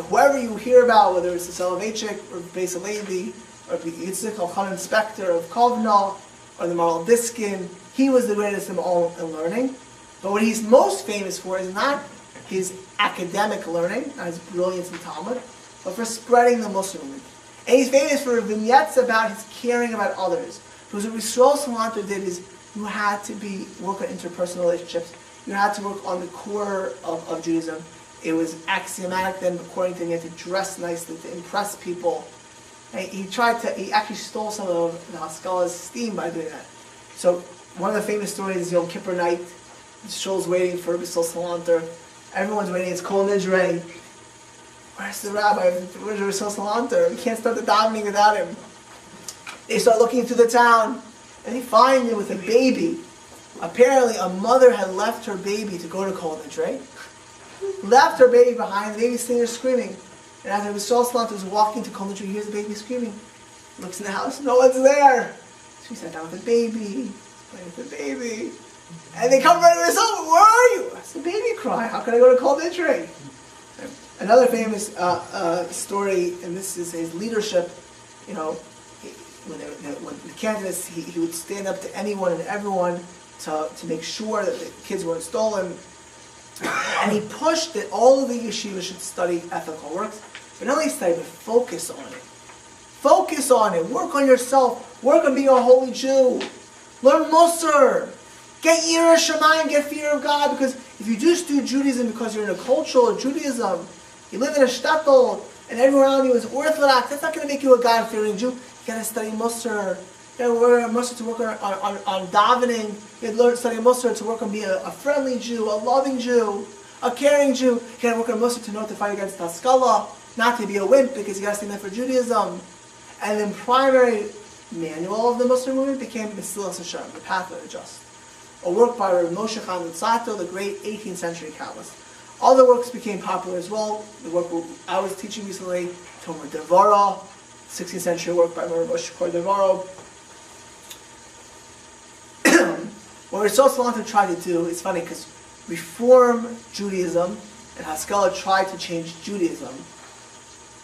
[SPEAKER 1] whoever you hear about, whether it's the Soloveitchik or Beis Levi or Yitzchak Elchanan Spector of Kovna or the Maral Diskin, he was the greatest of them all in learning. But what he's most famous for is not his academic learning, not his brilliance in Talmud, but for spreading the Muslim movement. And he's famous for vignettes about his caring about others. Because what Yisrael Salanter did is you had to work on interpersonal relationships. You had to work on the core of Judaism. It was axiomatic then, according to him, you had to dress nicely to impress people. And he actually stole some of the Haskalah's steam by doing that. So one of the famous stories is Yom Kippur night. Shul's waiting for Yisrael Salanter. Everyone's waiting. It's Kol Nidrei. Where's the rabbi? Where's Yisrael Salanter? We can't start the davening without him. They start looking through the town, and they find him with a baby. Apparently, a mother had left her baby to go to Kol Nidrei. Left her baby behind. The baby's sitting there screaming. And as Yisrael Salanter is walking to Kol Nidrei, he hears the baby screaming. He looks in the house. No one's there. So he sat down with the baby. Playing with the baby. And they come running to us, oh, where are you? It's the baby cry. How can I go to Kol Nidrei? Another famous story, and this is his leadership, when the candidates, he would stand up to anyone and everyone to make sure that the kids weren't stolen. And he pushed that all of the yeshivas should study ethical works, but not only study, but focus on it. Focus on it. Work on yourself. Work on being a holy Jew. Learn Musar. Get Yirah Shamayim, get fear of God, because if you just do Judaism because you're in a cultural Judaism, you live in a shtetl, and everyone around you is Orthodox, that's not going to make you a God-fearing Jew. You got to study Musar. You got to learn Musar to work on davening. You got to study Musar to work on being a friendly Jew, a loving Jew, a caring Jew. You got to work on Musar to know to fight against Haskalah, not to be a wimp because you got to stand up for Judaism. And then primary manual of the Muslim movement became Mesilas Yesharim, the path of the just. A work by Rabbi Moshe Chaim Luzzatto, the great 18th century Kabbalist. Other works became popular as well. The work I was teaching recently, Tomer Devara, 16th century work by Rabbi Moshe Devara. What Yisrael Salanter tried to do, it's funny because Reform Judaism and Haskalah tried to change Judaism.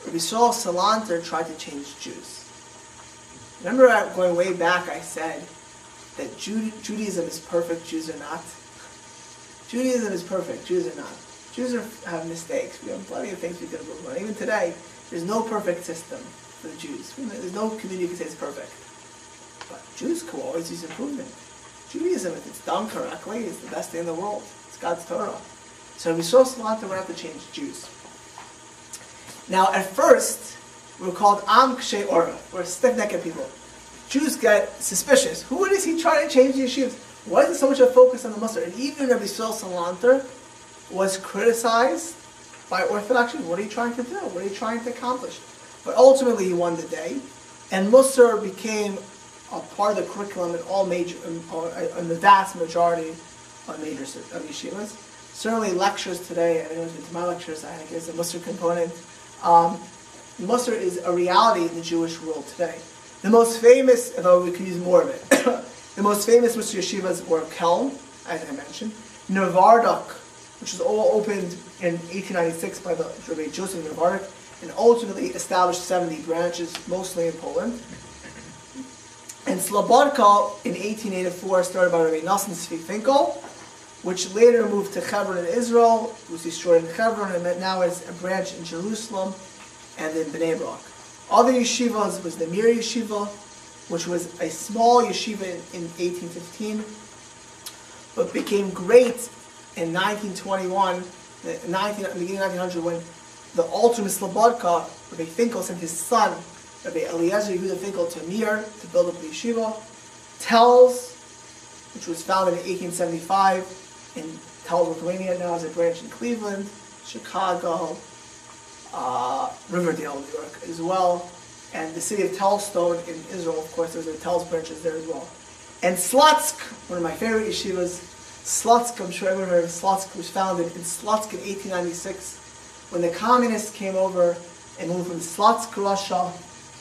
[SPEAKER 1] Rabbi Yisrael Salanter tried to change Jews. Remember going way back I said that Judaism is perfect, Jews are not? Judaism is perfect, Jews are not. Jews have mistakes. We have plenty of things we can improve on. Even today, there's no perfect system for the Jews. There's no community you can say is perfect. But Jews can always use improvement. Judaism, if it's done correctly, is the best thing in the world. It's God's Torah. So we saw Salanter went out to change Jews. Now, at first, we were called Am Kshei Ora. We're stiff-necked people. Jews get suspicious. Who is he trying to change the yeshivas? Why is there so much of a focus on the Musar? And even Rabbi Yisrael Salanter was criticized by Orthodox Jews. What are you trying to do? What are you trying to accomplish? But ultimately, he won the day. And Musar became a part of the curriculum in all major, in the vast majority of major of yeshivas. Certainly, lectures today, anyone's been to my lectures, I think there's a Musar component. Musar is a reality in the Jewish world today. The most famous, although we could use more of it, the most famous Musar yeshivas were Kelm, as I mentioned, Novardok, which was all opened in 1896 by the Rabbi Joseph Novardok, and ultimately established 70 branches, mostly in Poland. And Slobodka in 1884 started by Rabbi Nosson Tzvi Finkel, which later moved to Hebron in Israel, was destroyed in Hebron, and now is a branch in Jerusalem and in Bnei Brak. Other yeshivas was the Mir Yeshiva, which was a small yeshiva in 1815, but became great in 1921, beginning of 1900, when the ultimate Slobodka, Rabbi Finkel, sent his son, Rabbi Eliezer Yehuda Finkel, to Mir to build up the yeshiva. Telz, which was founded in 1875 in Telz, Lithuania, now has a branch in Cleveland, Chicago, Riverdale, New York as well, and the city of Telstone in Israel, of course, there's a Telz branches there as well. And Slotsk, one of my favorite yeshivas, Slotsk, I'm sure everyone heard of Slotsk, was founded in Slotsk in 1896 When the communists came over and moved from Slutsk, Russia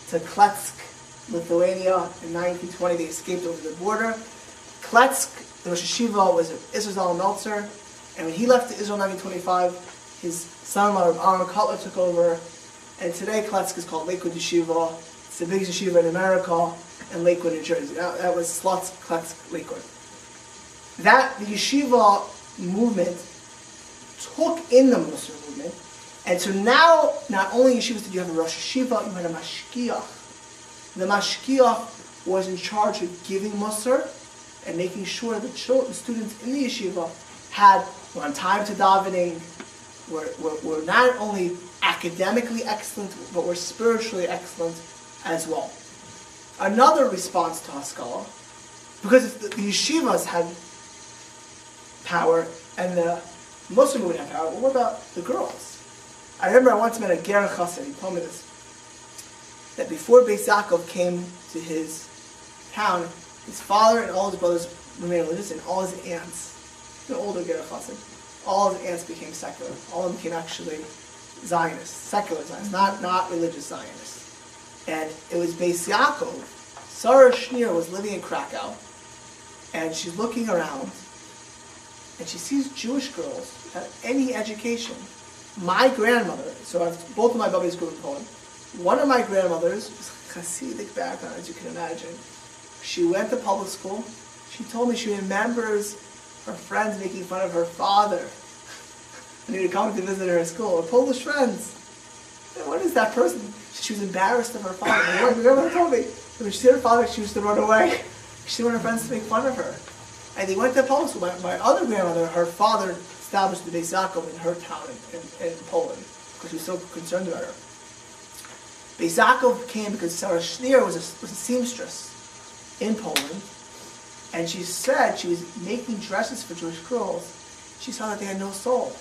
[SPEAKER 1] to Kletsk, Lithuania in 1920, they escaped over the border. Kletsk, the Rosh Hashiva, was Israel Meltzer, and when he left Israel in 1925, his son-in-law, Aaron Cutler, took over, and today Kletsk is called Lakewood Yeshiva. It's the biggest yeshiva in America, in Lakewood, New Jersey. That was Slutsk, Kletsk, Lakewood. The yeshiva movement took in the Musar movement, and so now, not only yeshivas did you have a Rosh Hashiva, you had a Mashkiach. The Mashkiach was in charge of giving Musar and making sure the students in the yeshiva were on time to davening, were not only academically excellent, but were spiritually excellent as well. Another response to Haskalah, because if the yeshivas had power and the Muslim would have power, what about the girls? I remember I once met a Ger Chassid, he told me this, that before Beis Yaakov came to his town, his father and all his brothers remained religious, and all his aunts, the older Ger Chassid, all his aunts became secular. All of them became actually Zionists, secular Zionists, not religious Zionists. And it was Beis Yaakov. Sarah Schneer was living in Krakow, and she's looking around, and she sees Jewish girls without any education. My grandmother, so both of my babies grew up in Poland. One of my grandmothers was Hasidic background, as you can imagine. She went to public school. She told me she remembers her friends making fun of her father when he would come to visit her at school. Her Polish friends. And what is that person? She was embarrassed of her father. My grandmother told me when she see her father, she used to run away. She didn't want her friends to make fun of her. And they went to public school. My other grandmother, her father established the Beis Yaakov in her town in Poland because he was so concerned about her. Beis Yaakov came because Sarah Schneer was a seamstress in Poland, and she said she was making dresses for Jewish girls. She saw that they had no soul.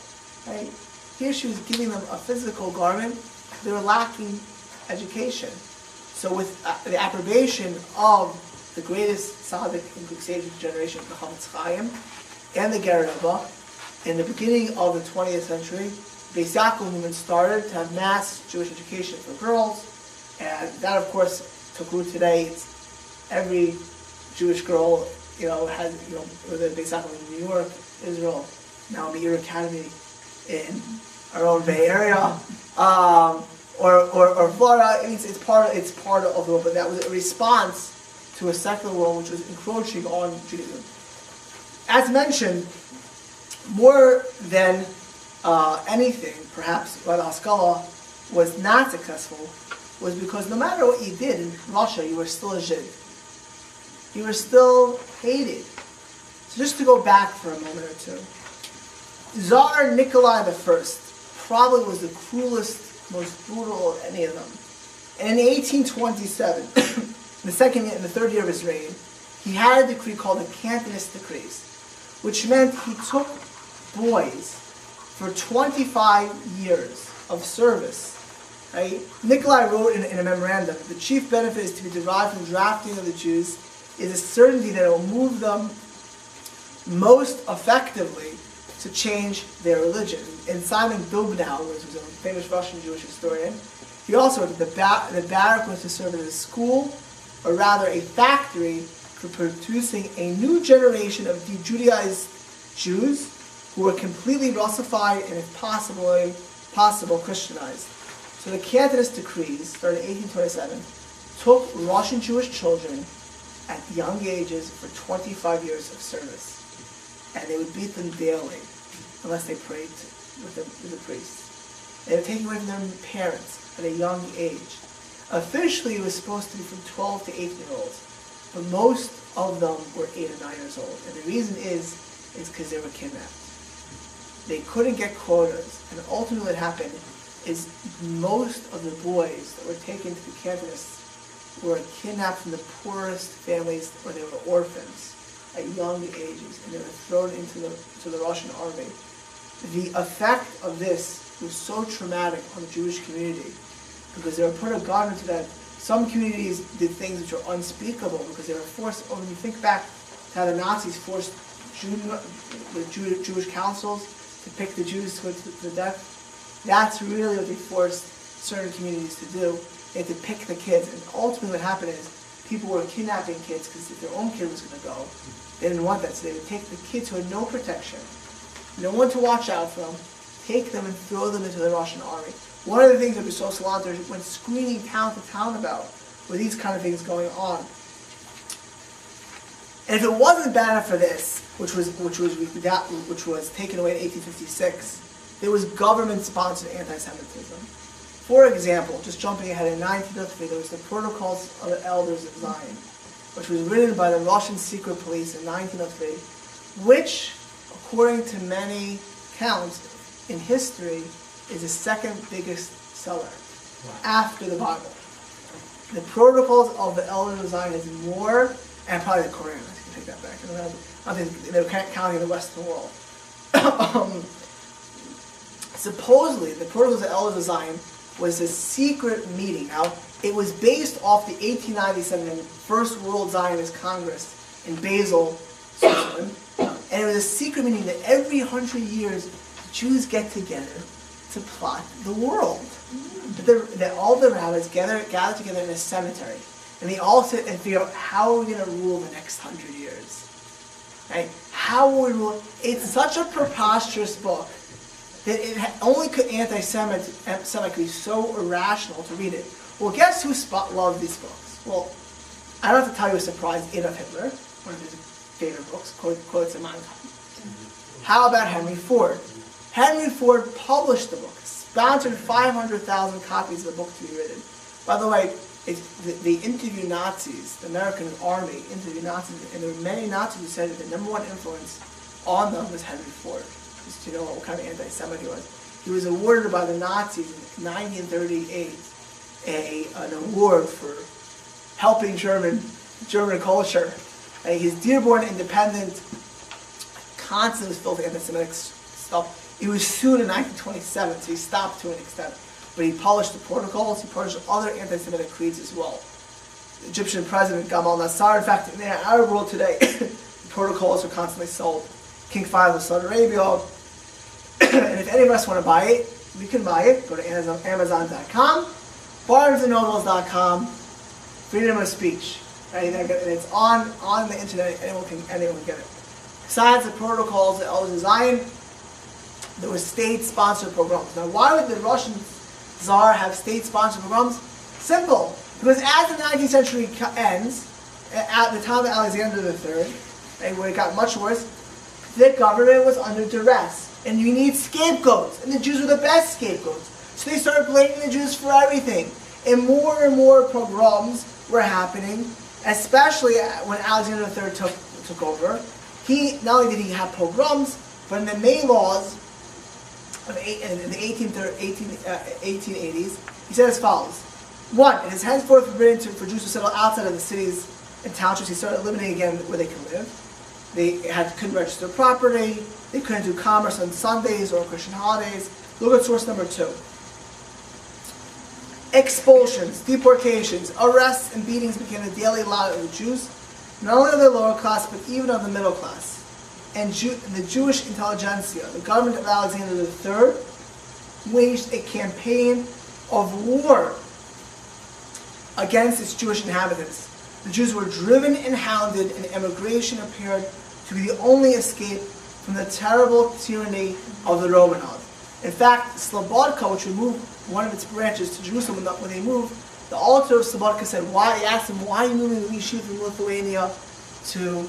[SPEAKER 1] Right? Here she was giving them a physical garment. They were lacking education. So with the approbation of the greatest tzaddik and good sage of the generation, the Chavetz Chaim, and the Ger Rebbe, in the beginning of the 20th century, the Beis Yaakov movement started to have mass Jewish education for girls, and that, of course, took root today. It's every Jewish girl, has, whether Beis Yaakov in New York, Israel, now Meir Academy in our own Bay Area, or Florida. It's part of the world, but that was a response to a secular world which was encroaching on Judaism. As mentioned, more than anything, perhaps why the Haskalah was not successful, was because no matter what you did in Russia, you were still a Žid. You were still hated. So just to go back for a moment or two, Tsar Nikolai I probably was the cruelest, most brutal of any of them. And in 1827, in the third year of his reign, he had a decree called the Cantonist Decrees, which meant he took boys for 25 years of service. Right? Nikolai wrote in a memorandum, the chief benefit is to be derived from drafting of the Jews is a certainty that it will move them most effectively to change their religion. And Simon Dubnow, who was a famous Russian Jewish historian, he also wrote that the barrack was to serve as a school, or rather a factory, for producing a new generation of de-Judaized Jews who were completely Russified and, if possible, Christianized. So the Cantonist decrees, started in 1827, took Russian Jewish children at young ages for 25 years of service. And they would beat them daily unless they prayed with the priests. They were taken away from their parents at a young age. Officially, it was supposed to be from 12 to 18-year-olds, but most of them were 8 or 9 years old. And the reason is because they were kidnapped. They couldn't get quotas, and ultimately what happened is most of the boys that were taken to the Cantonists were kidnapped from the poorest families, or they were orphans at young ages, and they were thrown into the Russian army. The effect of this was so traumatic on the Jewish community because they were put a gun into that. Some communities did things which are unspeakable because they were forced. Or when you think back to how the Nazis forced the Jewish councils to pick the Jews to the death, That's really what they forced certain communities to do. They had to pick the kids. And ultimately what happened is people were kidnapping kids because if their own kid was going to go, they didn't want that. So they would take the kids who had no protection, no one to watch out for them, take them and throw them into the Russian army. One of the things that we saw Salanter went screaming town to town about were these kind of things going on. And if it wasn't bad enough for this, which was taken away in 1856, there was government-sponsored anti-Semitism. For example, just jumping ahead, in 1903, there was the Protocols of the Elders of Zion, which was written by the Russian secret police in 1903, which, according to many counts in history, is the second biggest seller after the Bible. The Protocols of the Elders of Zion is more, and probably the Quran. I can take that back. I think they were counting the Western world. Supposedly, the Protocols of the Elders of Zion was a secret meeting. Now, it was based off the 1897 First World Zionist Congress in Basel, Switzerland, and it was a secret meeting that every 100 years the Jews get together to plot the world. That all the rabbis gather together in a cemetery, and they all sit and figure out how are we going to rule the next 100 years. Right? How will we rule? It's such a preposterous book that it only could anti-Semitic be so irrational to read it. Well, guess who loved these books? Well, I don't have to tell you a surprise. Adolf Hitler, one of his favorite books, quotes in Menachem. How about Henry Ford? Henry Ford published the book, sponsored 500,000 copies of the book to be written. By the way, they interviewed Nazis, the American army interviewed Nazis, and there were many Nazis who said that the number one influence on them was Henry Ford. Just to know what kind of anti-Semite he was. He was awarded by the Nazis in 1938 an award for helping German culture. His Dearborn Independent constantly was filled with anti-Semitic stuff. He was sued in 1927, so he stopped to an extent. But he published the Protocols, he published other anti-Semitic creeds as well. The Egyptian president Gamal Nasser, in fact, in the Arab world today, the Protocols are constantly sold. King Fahd of Saudi Arabia. And if any of us want to buy it, we can buy it. Go to Amazon.com, BarnesandNobles.com, freedom of speech. Right? And it's on the internet, anyone can get it. Besides the Protocols, the Elders of Zion, there were state-sponsored pogroms. Now, why would the Russian Tsar have state-sponsored pogroms? Simple. Because as the 19th century ends, at the time of Alexander III, where it got much worse, the government was under duress. And you need scapegoats. And the Jews were the best scapegoats. So they started blaming the Jews for everything. And more pogroms were happening, especially when Alexander III took over. Not only did he have pogroms, but in the May laws in the 1880s, he said as follows. 1, it is henceforth forbidden for Jews to settle outside of the cities and townships. He started limiting again where they could live. They couldn't register property. They couldn't do commerce on Sundays or Christian holidays. Look at source number 2. Expulsions, deportations, arrests, and beatings became the daily lot of the Jews, not only of the lower class, but even of the middle class. And the Jewish intelligentsia, the government of Alexander III, waged a campaign of war against its Jewish inhabitants. The Jews were driven and hounded, and emigration appeared to be the only escape from the terrible tyranny of the Romanov. In fact, Slobodka, which removed one of its branches to Jerusalem when they moved, the altar of Slobodka said, he asked him, why are you moving the yeshiva from Lithuania to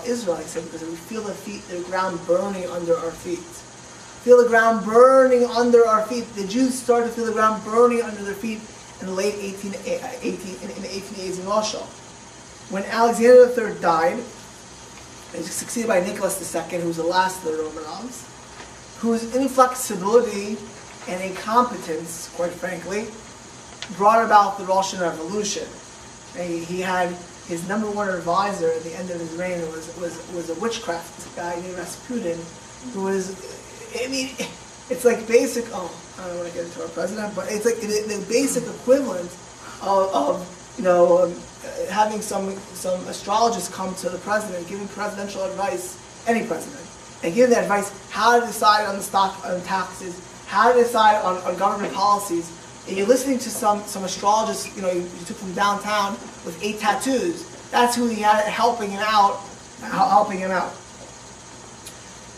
[SPEAKER 1] Israel? He said, because we feel the ground burning under our feet. Feel the ground burning under our feet. The Jews started to feel the ground burning under their feet in the late 1880s in Russia. When Alexander III died, he was succeeded by Nicholas II, who was the last of the Romanovs, whose inflexibility and incompetence, quite frankly, brought about the Russian Revolution. He had his number one advisor at the end of his reign was a witchcraft guy named Rasputin, who was, it's like basic, I don't want to get into our president, but it's like the basic equivalent of having some astrologist come to the president, giving presidential advice, any president, and giving that advice how to decide on the stock on taxes, how to decide on government policies, and you're listening to some astrologist, you took from downtown with 8 tattoos. That's who he had helping him out.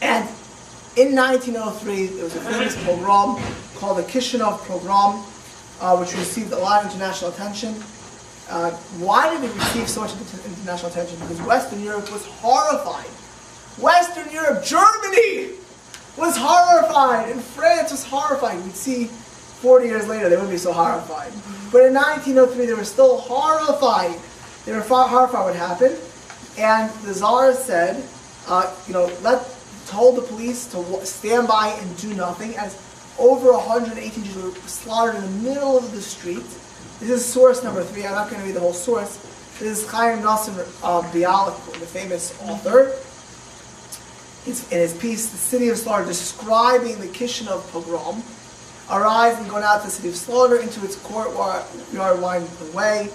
[SPEAKER 1] And in 1903, there was a famous pogrom called the Kishinev pogrom, which received a lot of international attention. Why did it receive so much international attention? Because Western Europe was horrified. Western Europe, Germany, was horrified, and France was horrified. We'd see 40 years later they wouldn't be so horrified. But in 1903 they were still horrified. They were horrified what happened, and the Tsar said, told the police to stand by and do nothing, as over 118 Jews were slaughtered in the middle of the street. This is source number 3. I'm not going to read the whole source. This is Chaim Nosson Bialik, the famous author. In his piece, The City of Slaughter, describing the Kishinev pogrom, arising, going out to the city of slaughter, into its courtyard, winding the way.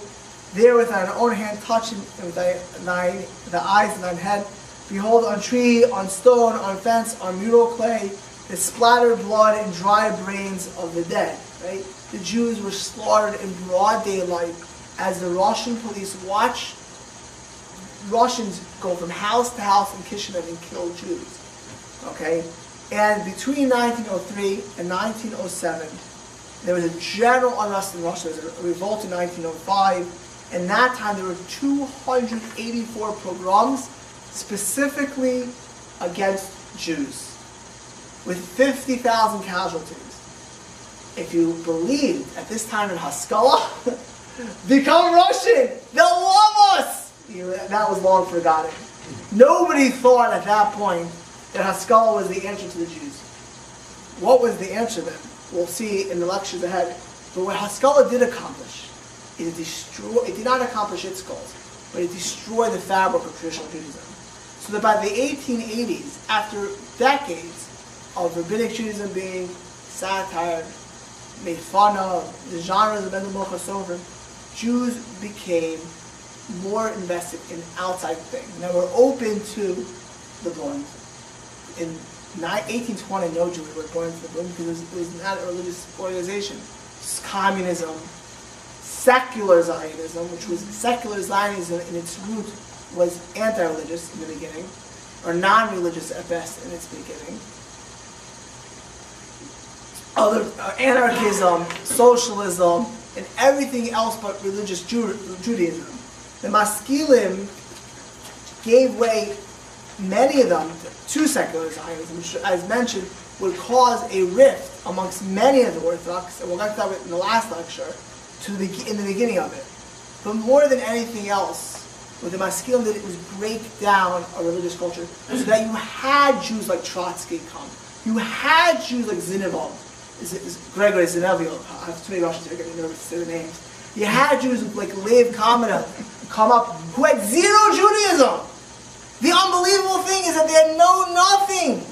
[SPEAKER 1] There with thine own hand touching with the eyes of thine head. Behold, on tree, on stone, on fence, on mural clay, the splattered blood and dry brains of the dead. Right? The Jews were slaughtered in broad daylight as the Russian police watch Russians go from house to house in Kishinev and kill Jews. Okay? And between 1903 and 1907, there was a general unrest in Russia. There was a revolt in 1905. And that time there were 284 pogroms specifically against Jews, with 50,000 casualties. If you believed at this time in Haskalah, become Russian, they'll love us! That was long forgotten. Nobody thought at that point that Haskalah was the answer to the Jews. What was the answer then? We'll see in the lectures ahead. But what Haskalah did accomplish, it did not accomplish its goals, but it destroyed the fabric of traditional Judaism. So that by the 1880s, after decades of rabbinic Judaism being satired, made fun of, the genres of Mendel Sofer, Jews became more invested in outside things. And they were open to the Bloom. In 1820, no Jews were born into the Bloom because it was not a religious organization. It's communism, secular Zionism, which was secular Zionism in its root, was anti-religious in the beginning, or non-religious at best in its beginning. Other anarchism, socialism, and everything else but religious Judaism. The Maskilim gave way, many of them, to secular Zionism, which, as mentioned, would cause a rift amongst many of the Orthodox, and we'll get to that in the last lecture, in the beginning of it. But more than anything else, what the Maskilim did was break down a religious culture, so that you had Jews like Trotsky come. You had Jews like Zinoviev, Gregory Zinoviev. I have too many Russians here, getting nervous to say the names. You had Jews like Lev Kamenev come up who had zero Judaism. The unbelievable thing is that they had known nothing.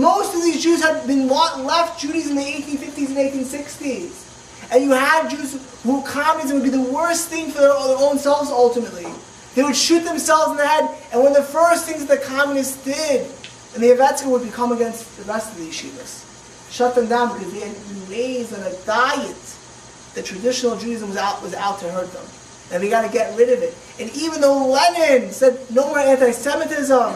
[SPEAKER 1] Most of these Jews had been left Judaism in the 1850s and 1860s. And you had Jews who communism would be the worst thing for their own selves ultimately. They would shoot themselves in the head, and one of the first things that the communists did, and the Yevetsky would become against the rest of the yeshivas. Shut them down because they had been raised on a diet that traditional Judaism was out to hurt them. And we got to get rid of it. And even though Lenin said no more anti-Semitism,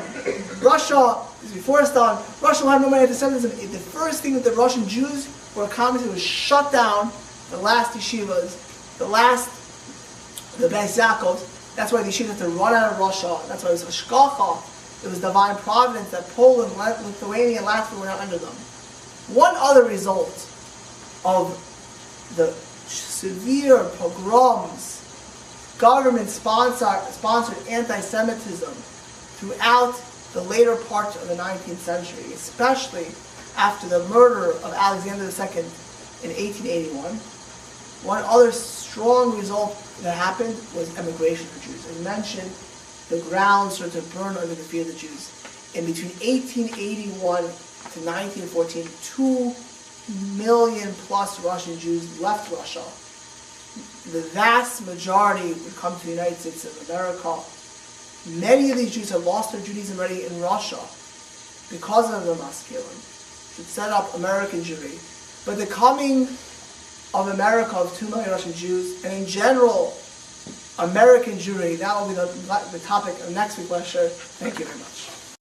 [SPEAKER 1] Russia, before Stalin, Russia will have no more anti-Semitism. The first thing that the Russian Jews who were communists was shut down the last yeshivas, the Beis Yaakovs. That's why the yeshivas had to run out of Russia. That's why it was Haskalah. It was divine providence that Poland, Lithuania, and Latvia were not under them. One other result of the severe pogroms, government-sponsored anti-Semitism throughout the later part of the 19th century, especially after the murder of Alexander II in 1881. One other strong result that happened was emigration of Jews. As mentioned, the ground started to burn under the feet of the Jews. In between 1881 to 1914, 2 million plus Russian Jews left Russia. The vast majority would come to the United States of America. Many of these Jews had lost their Judaism already in Russia because of the Maskilim. to set up American Jewry. But the coming of America, of 2 million Russian Jews, and in general, American Jewry, that will be the topic of next week's lecture. Thank you very much.